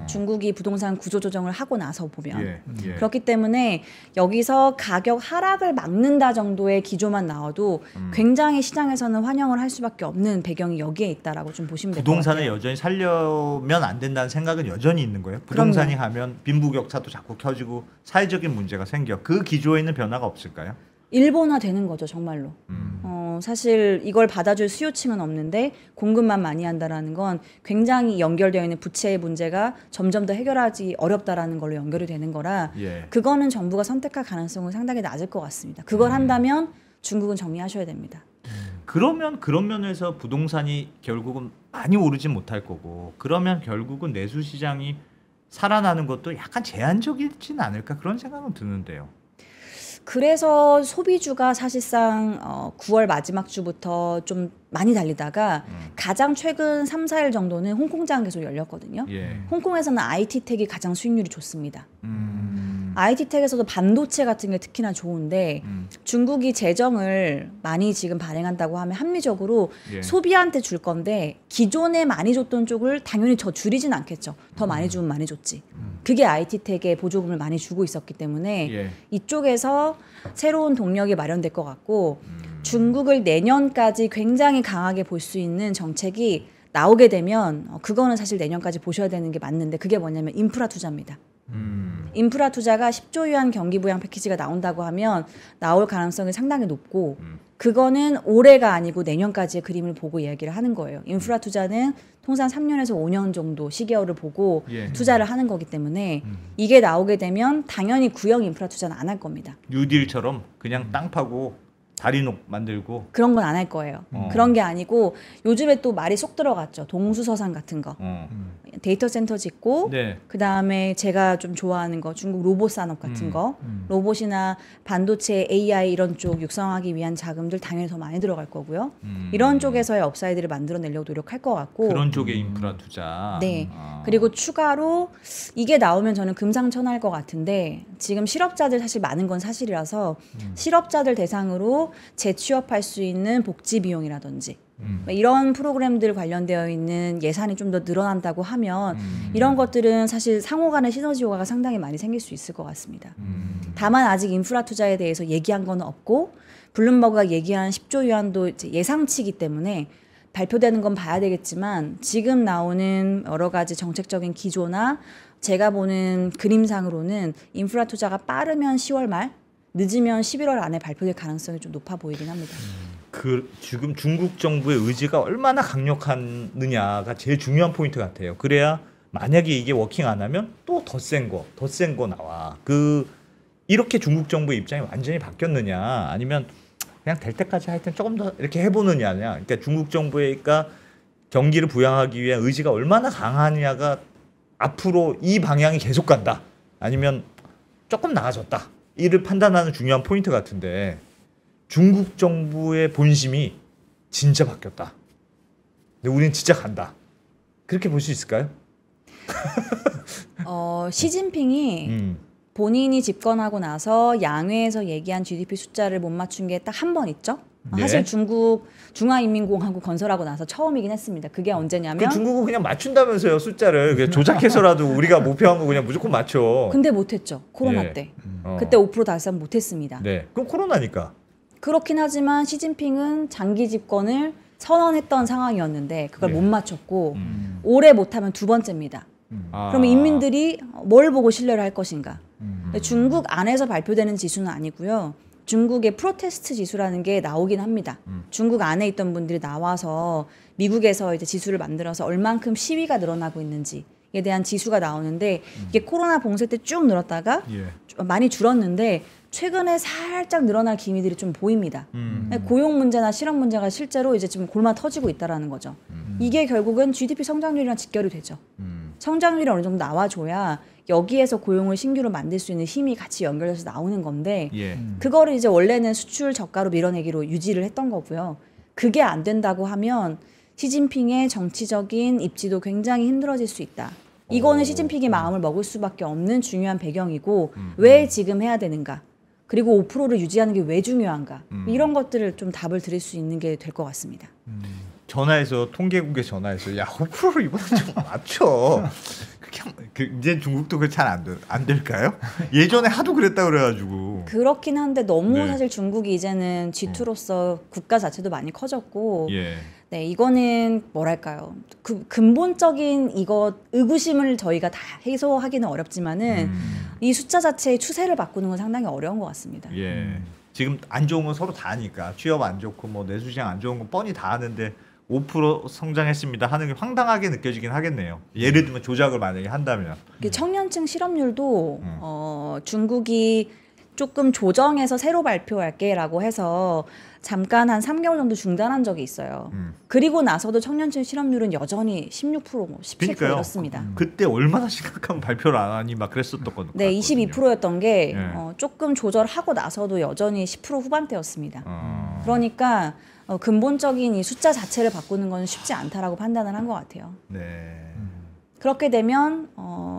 중국이 부동산 구조 조정을 하고 나서 보면 예. 예. 그렇기 때문에 여기서 가격 하락을 막는다 정도의 기조만 나와도 굉장히 시장에서는 환영을 할 수밖에 없는 배경이 여기에 있다라고 좀 보시면 될 것 같아요. 부동산을 여전히 살려면 안 된다는 생각은 여전히 있는 거예요. 부동산이 하면 빈부격차도 자꾸 켜지고 사회적인 문제가 생겨. 그 기조에 있는 변화가 없을까요? 일본화 되는 거죠, 정말로. 사실 이걸 받아줄 수요층은 없는데 공급만 많이 한다라는 건 굉장히 연결되어 있는 부채의 문제가 점점 더 해결하기 어렵다라는 걸로 연결이 되는 거라 예. 그거는 정부가 선택할 가능성은 상당히 낮을 것 같습니다. 그걸 한다면 중국은 정리하셔야 됩니다. 그러면 그런 면에서 부동산이 결국은 많이 오르진 못할 거고 그러면 결국은 내수 시장이 살아나는 것도 약간 제한적이진 않을까 그런 생각은 드는데요. 그래서 소비주가 사실상 9월 마지막 주부터 좀 많이 달리다가 가장 최근 3, 4일 정도는 홍콩장 계속 열렸거든요. 예. 홍콩에서는 IT텍이 가장 수익률이 좋습니다. IT텍에서도 반도체 같은 게 특히나 좋은데 중국이 재정을 많이 지금 발행한다고 하면 합리적으로 예. 소비한테 줄 건데 기존에 많이 줬던 쪽을 당연히 더 줄이진 않겠죠. 더 많이 주면 많이 줬지. 그게 IT텍에 보조금을 많이 주고 있었기 때문에 예. 이쪽에서 새로운 동력이 마련될 것 같고 중국을 내년까지 굉장히 강하게 볼 수 있는 정책이 나오게 되면 그거는 사실 내년까지 보셔야 되는 게 맞는데 그게 뭐냐면 인프라 투자입니다. 인프라 투자가 10조 위안 경기 부양 패키지가 나온다고 하면 나올 가능성이 상당히 높고 그거는 올해가 아니고 내년까지의 그림을 보고 이야기를 하는 거예요. 인프라 투자는 통상 3년에서 5년 정도 시계열을 보고 예. 투자를 하는 거기 때문에 이게 나오게 되면 당연히 구형 인프라 투자는 안 할 겁니다. 뉴딜처럼 그냥 땅 파고 다리녹 만들고 그런 건 안 할 거예요. 그런 게 아니고 요즘에 또 말이 쏙 들어갔죠. 동수서산 같은 거. 데이터 센터 짓고 네. 그다음에 제가 좀 좋아하는 거 중국 로봇 산업 같은 거. 로봇이나 반도체 AI 이런 쪽 육성하기 위한 자금들 당연히 더 많이 들어갈 거고요. 이런 쪽에서의 업사이드를 만들어내려고 노력할 것 같고 그런 쪽의 인프라 투자. 네. 그리고 추가로 이게 나오면 저는 금상첨화할 것 같은데 지금 실업자들 사실 많은 건 사실이라서 실업자들 대상으로 재취업할 수 있는 복지 비용이라든지 이런 프로그램들 관련되어 있는 예산이 좀 더 늘어난다고 하면 이런 것들은 사실 상호 간의 시너지 효과가 상당히 많이 생길 수 있을 것 같습니다. 다만 아직 인프라 투자에 대해서 얘기한 건 없고 블룸버그가 얘기한 10조 위안도 이제 예상치이기 때문에 발표되는 건 봐야 되겠지만 지금 나오는 여러 가지 정책적인 기조나 제가 보는 그림상으로는 인프라 투자가 빠르면 10월 말, 늦으면 11월 안에 발표될 가능성이 좀 높아 보이긴 합니다. 지금 중국 정부의 의지가 얼마나 강력하느냐가 제일 중요한 포인트 같아요. 그래야 만약에 이게 워킹 안 하면 또 더 센 거 나와. 이렇게 중국 정부의 입장이 완전히 바뀌었느냐 아니면 그냥 될 때까지 하여튼 조금 더 이렇게 해보느냐냐. 그러니까 중국 정부가 경기를 부양하기 위한 의지가 얼마나 강하냐가 앞으로 이 방향이 계속 간다. 아니면 조금 나아졌다. 이를 판단하는 중요한 포인트 같은데 중국 정부의 본심이 진짜 바뀌었다. 근데 우리는 진짜 간다. 그렇게 볼 수 있을까요? 시진핑이 본인이 집권하고 나서 양회에서 얘기한 GDP 숫자를 못 맞춘 게 딱 한 번 있죠. 네. 사실 중국 중화인민공화국 건설하고 나서 처음이긴 했습니다. 그게 언제냐면 중국은 그냥 맞춘다면서요 숫자를 그냥 조작해서라도 우리가 목표한 거 그냥 무조건 맞춰. 근데 못했죠. 코로나 예. 때. 그때 5% 달성 못했습니다. 네. 그럼 코로나니까. 그렇긴 하지만 시진핑은 장기 집권을 선언했던 상황이었는데 그걸 못 맞췄고 올해 못하면 두 번째입니다. 그러면 인민들이 뭘 보고 신뢰를 할 것인가? 중국 안에서 발표되는 지수는 아니고요. 중국의 프로테스트 지수라는 게 나오긴 합니다. 중국 안에 있던 분들이 나와서 미국에서 이제 지수를 만들어서 얼만큼 시위가 늘어나고 있는지에 대한 지수가 나오는데 이게 코로나 봉쇄 때 쭉 늘었다가 많이 줄었는데 최근에 살짝 늘어날 기미들이 좀 보입니다. 고용 문제나 실업 문제가 실제로 이제 지금 골마 터지고 있다라는 거죠. 이게 결국은 GDP 성장률이랑 직결이 되죠. 성장률이 어느 정도 나와줘야 여기에서 고용을 신규로 만들 수 있는 힘이 같이 연결돼서 나오는 건데 그거를 이제 원래는 수출 저가로 밀어내기로 유지를 했던 거고요. 그게 안 된다고 하면 시진핑의 정치적인 입지도 굉장히 힘들어질 수 있다. 이거는 시진핑이 마음을 먹을 수밖에 없는 중요한 배경이고 왜 지금 해야 되는가? 그리고 5%를 유지하는 게 왜 중요한가? 이런 것들을 좀 답을 드릴 수 있는 게 될 것 같습니다. 전화해서 통계국에 전화해서 야 5% 이번에 좀 맞춰. 이제 중국도 그 잘 안 될까요? 예전에 하도 그랬다 그래가지고. 그렇긴 한데 너무 네. 사실 중국이 이제는 G2로서 국가 자체도 많이 커졌고 예. 네, 이거는 뭐랄까요? 근본적인 의구심을 저희가 다 해소하기는 어렵지만은 이 숫자 자체의 추세를 바꾸는 건 상당히 어려운 것 같습니다. 예. 지금 안 좋은 건 서로 다 아니까 취업 안 좋고 뭐 내수시장 안 좋은 건 뻔히 다 아는데 5% 성장했습니다 하는 게 황당하게 느껴지긴 하겠네요. 예를 들면 조작을 만약에 한다면. 청년층 실업률도 중국이 조금 조정해서 새로 발표할게라고 해서 잠깐 한 3개월 정도 중단한 적이 있어요. 그리고 나서도 청년층 실업률은 여전히 16%, 뭐 17% 이렇습니다. 그때 얼마나 심각하면 발표를 안 하니 막 그랬었던 건. 네, 22%였던 게 조금 조절하고 나서도 여전히 10% 후반대였습니다. 그러니까 근본적인 이 숫자 자체를 바꾸는 건 쉽지 않다라고 판단을 한 것 같아요. 네. 그렇게 되면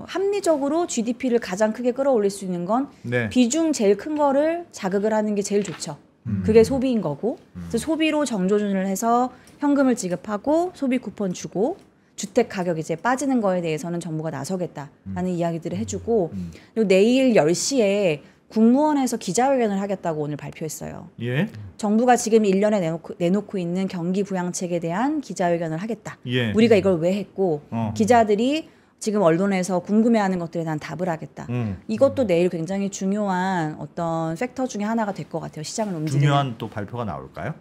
합리적으로 GDP를 가장 크게 끌어올릴 수 있는 건 네. 비중 제일 큰 거를 자극을 하는 게 제일 좋죠. 그게 소비인 거고 그래서 소비로 정조준을 해서 현금을 지급하고 소비 쿠폰 주고 주택 가격 이제 빠지는 거에 대해서는 정부가 나서겠다라는 이야기들을 해주고 그리고 내일 10시에 국무원에서 기자회견을 하겠다고 오늘 발표했어요. 예. 정부가 지금 1년에 내놓고 있는 경기 부양책에 대한 기자회견을 하겠다. 예. 우리가 이걸 왜 했고 기자들이 지금 언론에서 궁금해하는 것들에 대한 답을 하겠다. 이것도 내일 굉장히 중요한 어떤 팩터 중에 하나가 될 것 같아요. 시장을 움직이는. 중요한 또 발표가 나올까요?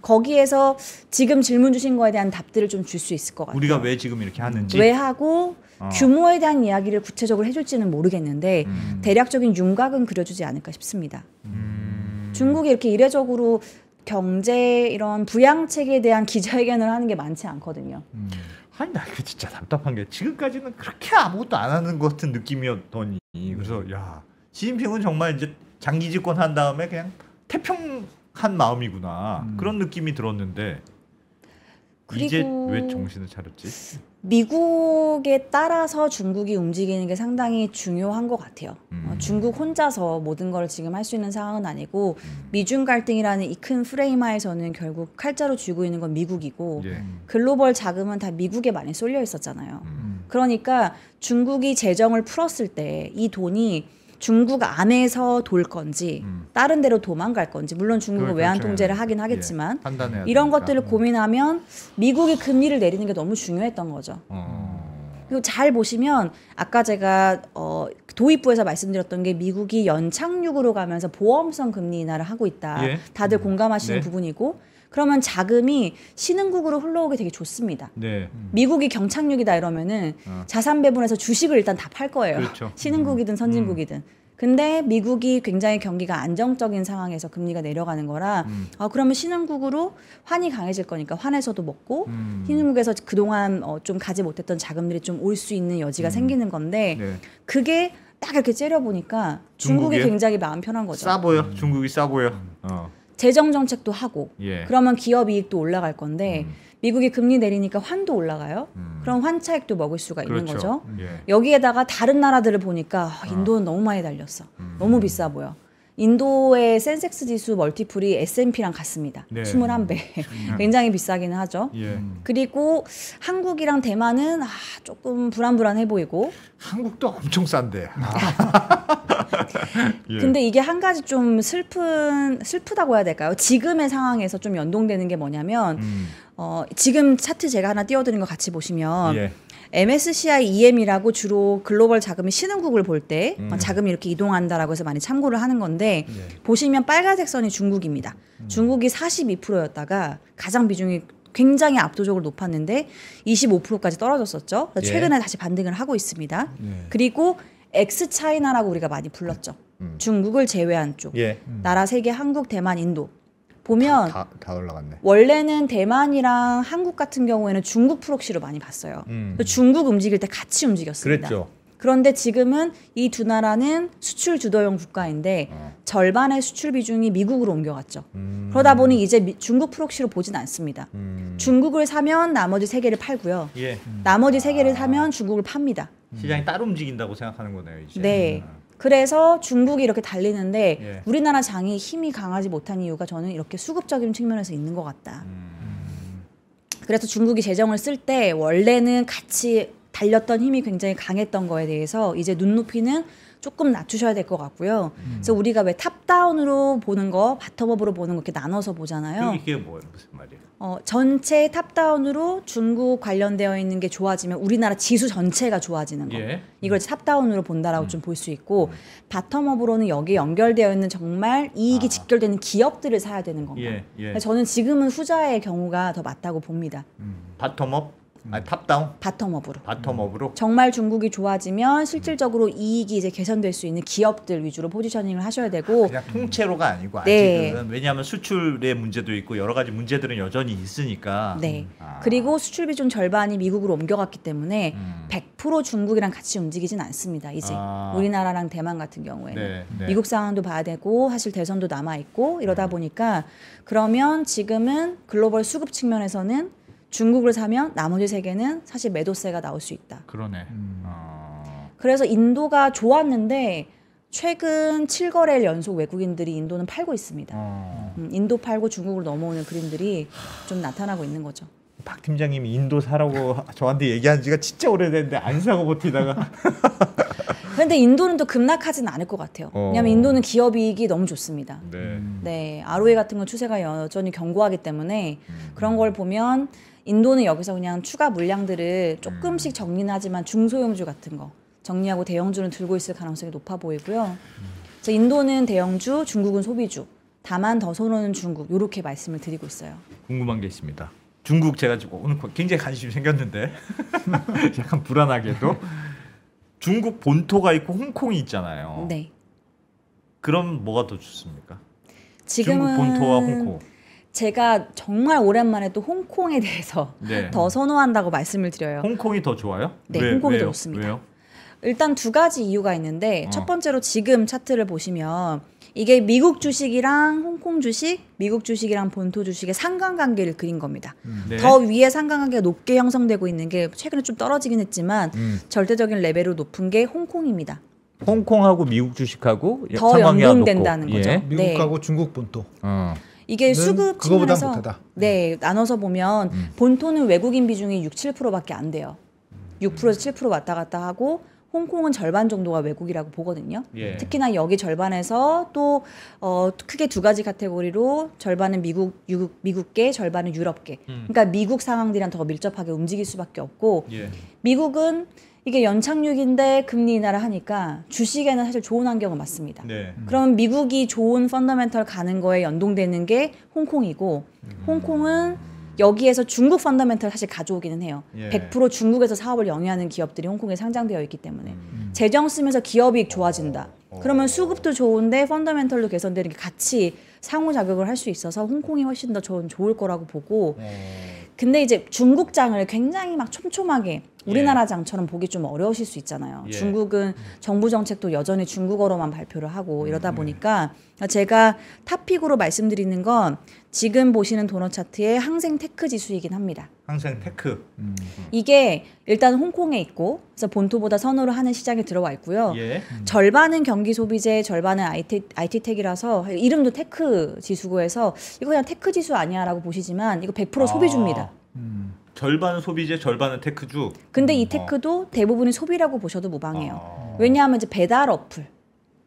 거기에서 지금 질문 주신 거에 대한 답들을 좀 줄 수 있을 것 같아요. 우리가 왜 지금 이렇게 하는지. 왜 하고 규모에 대한 이야기를 구체적으로 해줄지는 모르겠는데 대략적인 윤곽은 그려주지 않을까 싶습니다. 중국이 이렇게 이례적으로 경제 이런 부양책에 대한 기자회견을 하는 게 많지 않거든요. 아니 나 이거 진짜 답답한 게 지금까지는 그렇게 아무것도 안 하는 것 같은 느낌이었더니 그래서 야 시진핑은 정말 이제 장기 집권한 다음에 그냥 태평한 마음이구나 그런 느낌이 들었는데 이제 그리고 왜 정신을 차렸지? 미국에 따라서 중국이 움직이는 게 상당히 중요한 것 같아요. 중국 혼자서 모든 걸 지금 할 수 있는 상황은 아니고 미중 갈등이라는 이 큰 프레임하에서는 결국 칼자루 쥐고 있는 건 미국이고 예. 글로벌 자금은 다 미국에 많이 쏠려 있었잖아요. 그러니까 중국이 재정을 풀었을 때 이 돈이 중국 안에서 돌 건지 다른 데로 도망갈 건지 물론 중국은 그걸 외환 결정해야 통제를 돼. 하긴 하겠지만 예, 판단해야 이런 되니까. 것들을 고민하면 미국이 금리를 내리는 게 너무 중요했던 거죠. 그리고 잘 보시면 아까 제가 도입부에서 말씀드렸던 게 미국이 연착륙으로 가면서 보험성 금리 인하를 하고 있다. 예. 다들 공감하시는 네. 부분이고 그러면 자금이 신흥국으로 흘러오기 되게 좋습니다. 네. 미국이 경착륙이다 이러면은 자산 배분해서 주식을 일단 다 팔 거예요. 그렇죠. 신흥국이든 선진국이든. 근데 미국이 굉장히 경기가 안정적인 상황에서 금리가 내려가는 거라 그러면 신흥국으로 환이 강해질 거니까 환에서도 먹고 신흥국에서 그동안 좀 가지 못했던 자금들이 좀 올 수 있는 여지가 생기는 건데 네. 그게 딱 이렇게 째려보니까 중국이 중국이요? 굉장히 마음 편한 거죠. 싸 보여. 중국이 싸 보여. 재정 정책도 하고 예. 그러면 기업 이익도 올라갈 건데 미국이 금리 내리니까 환도 올라가요. 그럼 환 차익도 먹을 수가 있는 그렇죠. 거죠. 예. 여기에다가 다른 나라들을 보니까 인도는 너무 많이 달렸어. 너무 비싸 보여. 인도의 센섹스 지수 멀티플이 S&P랑 같습니다. 네. 21배. 굉장히 비싸기는 하죠. 예. 그리고 한국이랑 대만은 조금 불안불안해 보이고 한국도 엄청 싼데. 예. 근데 이게 한 가지 좀 슬프다고 해야 될까요? 지금의 상황에서 좀 연동되는 게 뭐냐면 지금 차트 제가 하나 띄워드린 거 같이 보시면 예. MSCI EM이라고 주로 글로벌 자금이 신흥국을 볼 때 자금이 이렇게 이동한다라고 해서 많이 참고를 하는 건데 보시면 빨간색 선이 중국입니다. 중국이 42%였다가 가장 비중이 굉장히 압도적으로 높았는데 25%까지 떨어졌었죠. 그래서 예. 최근에 다시 반등을 하고 있습니다. 그리고 엑스 차이나라고 우리가 많이 불렀죠. 중국을 제외한 쪽. 예. 나라 세 개 한국, 대만, 인도. 보면 다 올라갔네. 원래는 대만이랑 한국 같은 경우에는 중국 프록시로 많이 봤어요. 중국 움직일 때 같이 움직였습니다. 그랬죠. 그런데 지금은 이 두 나라는 수출 주도형 국가인데 절반의 수출 비중이 미국으로 옮겨갔죠. 그러다 보니 이제 중국 프록시로 보진 않습니다. 중국을 사면 나머지 세 개를 팔고요. 예. 나머지 세 개를 사면 중국을 팝니다. 시장이 따로 움직인다고 생각하는 거네요, 이제. 네. 그래서 중국이 이렇게 달리는데 예. 우리나라 장이 힘이 강하지 못한 이유가 저는 이렇게 수급적인 측면에서 있는 것 같다. 그래서 중국이 재정을 쓸 때 원래는 같이 달렸던 힘이 굉장히 강했던 거에 대해서 이제 눈높이는 조금 낮추셔야 될 것 같고요. 그래서 우리가 왜 탑다운으로 보는 거, 바텀업으로 보는 거 이렇게 나눠서 보잖아요. 이게 뭐예요? 무슨 말이에요? 전체 탑다운으로 중국 관련되어 있는 게 좋아지면 우리나라 지수 전체가 좋아지는 거. 예. 이걸 탑다운으로 본다라고 좀 볼 수 있고 바텀업으로는 여기에 연결되어 있는 정말 이익이 직결되는 기업들을 사야 되는 건가. 예. 저는 지금은 후자의 경우가 더 맞다고 봅니다. 바텀업? 아니 탑다운? 바텀업으로. 바텀업으로? 정말 중국이 좋아지면 실질적으로 이익이 이제 개선될 수 있는 기업들 위주로 포지셔닝을 하셔야 되고 그냥 통째로가 아니고 네. 아직은 왜냐하면 수출의 문제도 있고 여러 가지 문제들은 여전히 있으니까. 네. 그리고 수출 비중 절반이 미국으로 옮겨갔기 때문에 100% 중국이랑 같이 움직이진 않습니다. 이제 우리나라랑 대만 같은 경우에는 네. 미국 상황도 봐야 되고 사실 대선도 남아 있고 이러다 보니까 그러면 지금은 글로벌 수급 측면에서는 중국을 사면 나머지 세 개는 사실 매도세가 나올 수 있다. 그러네. 그래서 인도가 좋았는데 최근 7거래일 연속 외국인들이 인도는 팔고 있습니다. 인도 팔고 중국으로 넘어오는 그림들이 좀 나타나고 있는 거죠. 박 팀장님이 인도 사라고 저한테 얘기한 지가 진짜 오래됐는데 안 사고 버티다가 그런데 인도는 또 급락하지는 않을 것 같아요. 왜냐하면 인도는 기업 이익이 너무 좋습니다. 네, ROE 같은 건 추세가 여전히 견고하기 때문에 그런 걸 보면 인도는 여기서 그냥 추가 물량들을 조금씩 정리는 하지만 중소형주 같은 거 정리하고 대형주는 들고 있을 가능성이 높아 보이고요. 그래서 인도는 대형주, 중국은 소비주. 다만 더 선호는 중국. 이렇게 말씀을 드리고 있어요. 궁금한 게 있습니다. 중국 제가 지금 오늘 굉장히 관심이 생겼는데 약간 불안하게도 중국 본토가 있고 홍콩이 있잖아요. 네. 그럼 뭐가 더 좋습니까? 지금은 중국 본토와 홍콩. 제가 정말 오랜만에 또 홍콩에 대해서 네. 더 선호한다고 말씀을 드려요. 홍콩이 더 좋아요? 네, 홍콩이 더 좋습니다. 왜요? 일단 두 가지 이유가 있는데 첫 번째로 지금 차트를 보시면 이게 미국 주식이랑 홍콩 주식, 미국 주식이랑 본토 주식의 상관관계를 그린 겁니다. 네. 더 위에 상관관계가 높게 형성되고 있는 게 최근에 좀 떨어지긴 했지만 절대적인 레벨로 높은 게 홍콩입니다. 홍콩하고 미국 주식하고 더 상관계가 연동된다는 높고. 거죠. 예. 미국하고 중국 본토. 이게 수급 그거보다 측면에서 못하다. 네, 나눠서 보면 본토는 외국인 비중이 7%밖에 안 돼요. 6%에서 7% 왔다 갔다 하고 홍콩은 절반 정도가 외국이라고 보거든요. 예. 특히나 여기 절반에서 또 크게 두 가지 카테고리로 절반은 미국계, 절반은 유럽계. 그러니까 미국 상황들이랑 더 밀접하게 움직일 수밖에 없고 예. 미국은 이게 연착륙인데 금리 인하를 하니까 주식에는 사실 좋은 환경은 맞습니다. 네. 그럼 미국이 좋은 펀더멘털 가는 거에 연동되는 게 홍콩이고 홍콩은 여기에서 중국 펀더멘털 사실 가져오기는 해요. 예. 100% 중국에서 사업을 영위하는 기업들이 홍콩에 상장되어 있기 때문에 재정 쓰면서 기업이익 좋아진다. 그러면 수급도 좋은데 펀더멘털도 개선되는 게 같이 상호작용을 할 수 있어서 홍콩이 훨씬 더 좋을 거라고 보고 근데 이제 중국장을 굉장히 막 촘촘하게 우리나라 장처럼 보기 좀 어려우실 수 있잖아요. 예. 중국은 정부 정책도 여전히 중국어로만 발표를 하고 이러다 보니까 제가 탑픽으로 말씀드리는 건 지금 보시는 도넛 차트의 항생 테크 지수이긴 합니다. 항생 테크. 이게 일단 홍콩에 있고 그래서 본토보다 선호를 하는 시장에 들어와 있고요. 예. 절반은 경기 소비재, 절반은 IT 텍이라서 이름도 테크 지수고 해서 이거 그냥 테크 지수 아니야라고 보시지만 이거 100% 소비주입니다. 절반은 소비재, 절반은 테크주. 근데 이 테크도 대부분이 소비라고 보셔도 무방해요. 왜냐하면 이제 배달 어플,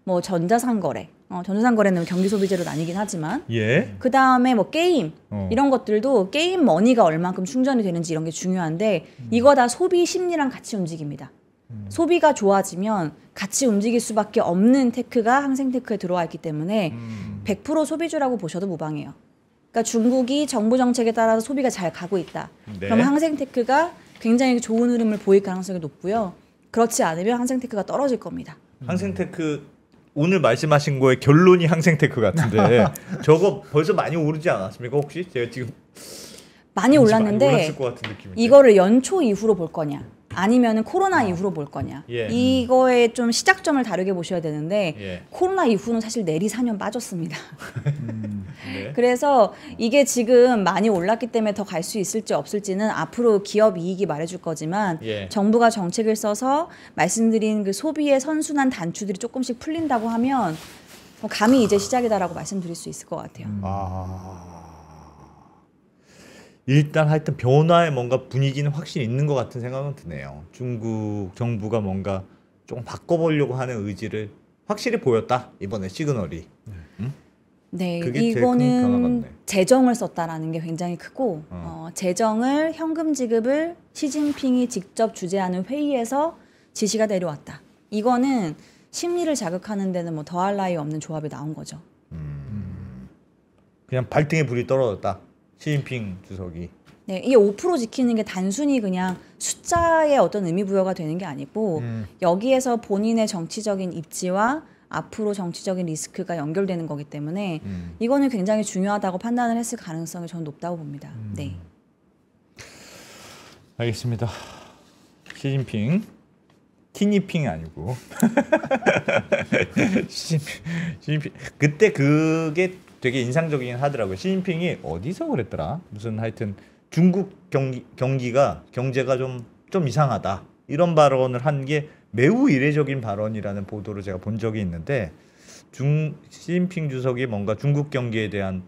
뭐 전자상거래, 전자상거래는 경기 소비재로 나뉘긴 하지만 예. 그 다음에 뭐 게임 이런 것들도 게임 머니가 얼만큼 충전이 되는지 이런 게 중요한데 이거 다 소비 심리랑 같이 움직입니다. 소비가 좋아지면 같이 움직일 수밖에 없는 테크가 항생 테크에 들어와 있기 때문에 100% 소비주라고 보셔도 무방해요. 그러니까 중국이 정부 정책에 따라서 소비가 잘 가고 있다. 네. 그러면 항생 테크가 굉장히 좋은 흐름을 보일 가능성이 높고요. 그렇지 않으면 항생 테크가 떨어질 겁니다. 항생 테크 오늘 말씀하신 거의 결론이 항생 테크 같은데 저거 벌써 많이 오르지 않았습니까? 혹시 제가 지금 많이 올랐는데 올랐을 것 같은 느낌인데. 이거를 연초 이후로 볼 거냐 아니면은 코로나 이후로 볼 거냐 예. 이거의 좀 시작점을 다르게 보셔야 되는데 예. 코로나 이후는 사실 내리 4년 빠졌습니다. 네. 그래서 이게 지금 많이 올랐기 때문에 더 갈 수 있을지 없을지는 앞으로 기업 이익이 말해줄 거지만 예. 정부가 정책을 써서 말씀드린 그 소비의 선순환 단추들이 조금씩 풀린다고 하면 감히 이제 시작이다라고 말씀드릴 수 있을 것 같아요. 일단 하여튼 변화에 뭔가 분위기는 확실히 있는 것 같은 생각은 드네요. 중국 정부가 뭔가 조금 바꿔보려고 하는 의지를 확실히 보였다 이번에 시그널이. 네, 그게 제일 큰 변화 이거는 같네. 재정을 썼다라는 게 굉장히 크고 재정을 현금 지급을 시진핑이 직접 주재하는 회의에서 지시가 내려왔다. 이거는 심리를 자극하는 데는 뭐 더할 나위 없는 조합이 나온 거죠. 그냥 발등에 불이 떨어졌다. 시진핑 주석이. 네, 이게 5% 지키는 게 단순히 그냥 숫자의 어떤 의미 부여가 되는 게 아니고 여기에서 본인의 정치적인 입지와 앞으로 정치적인 리스크가 연결되는 거기 때문에 이거는 굉장히 중요하다고 판단을 했을 가능성이 저는 높다고 봅니다. 네. 알겠습니다. 시진핑 티니핑 아니고 시진핑 그때 그게 되게 인상적이긴 하더라고요. 시진핑이 어디서 그랬더라? 무슨 하여튼 중국 경제가 좀 이상하다 이런 발언을 한 게 매우 이례적인 발언이라는 보도를 제가 본 적이 있는데 시진핑 주석이 뭔가 중국 경기에 대한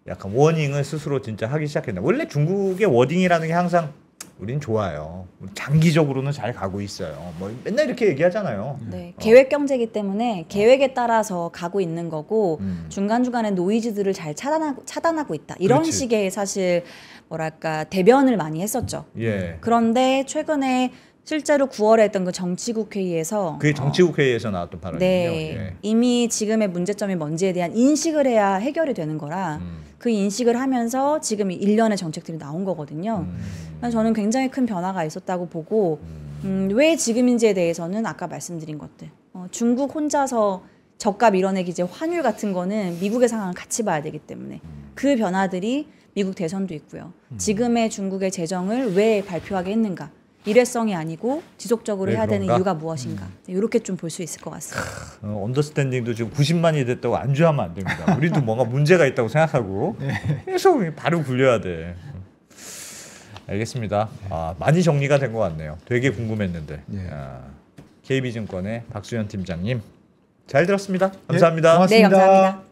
약간 워닝을 스스로 진짜 하기 시작했나. 원래 중국의 워딩이라는 게 항상 우린 좋아요. 장기적으로는 잘 가고 있어요. 뭐 맨날 이렇게 얘기하잖아요. 네, 계획 경제이기 때문에 계획에 따라서 가고 있는 거고 중간중간에 노이즈들을 잘 차단하고 있다. 이런 그렇지. 식의 사실 뭐랄까 대변을 많이 했었죠. 예. 그런데 최근에 실제로 9월에 했던 그 정치국 회의에서 그게 정치국 회의에서 나왔던 발언이군요. 네, 예. 이미 지금의 문제점이 뭔지에 대한 인식을 해야 해결이 되는 거라 그 인식을 하면서 지금 일련의 정책들이 나온 거거든요. 그래서 저는 굉장히 큰 변화가 있었다고 보고 왜 지금인지에 대해서는 아까 말씀드린 것들 중국 혼자서 저가 밀어내기 이제 환율 같은 거는 미국의 상황을 같이 봐야 되기 때문에 그 변화들이 미국 대선도 있고요. 지금의 중국의 재정을 왜 발표하게 했는가? 일회성이 아니고 지속적으로 왜 해야 되는 그런가? 이유가 무엇인가? 이렇게 좀 볼 수 있을 것 같습니다. 언더스탠딩도 지금 90만이 됐다고 안주하면 안 됩니다. 우리도 뭔가 문제가 있다고 생각하고 계속 바로 굴려야 돼. 알겠습니다. 많이 정리가 된 것 같네요. 되게 궁금했는데. 네. KB증권의 박수현 팀장님 잘 들었습니다. 감사합니다. 고맙습니다. 네, 감사합니다.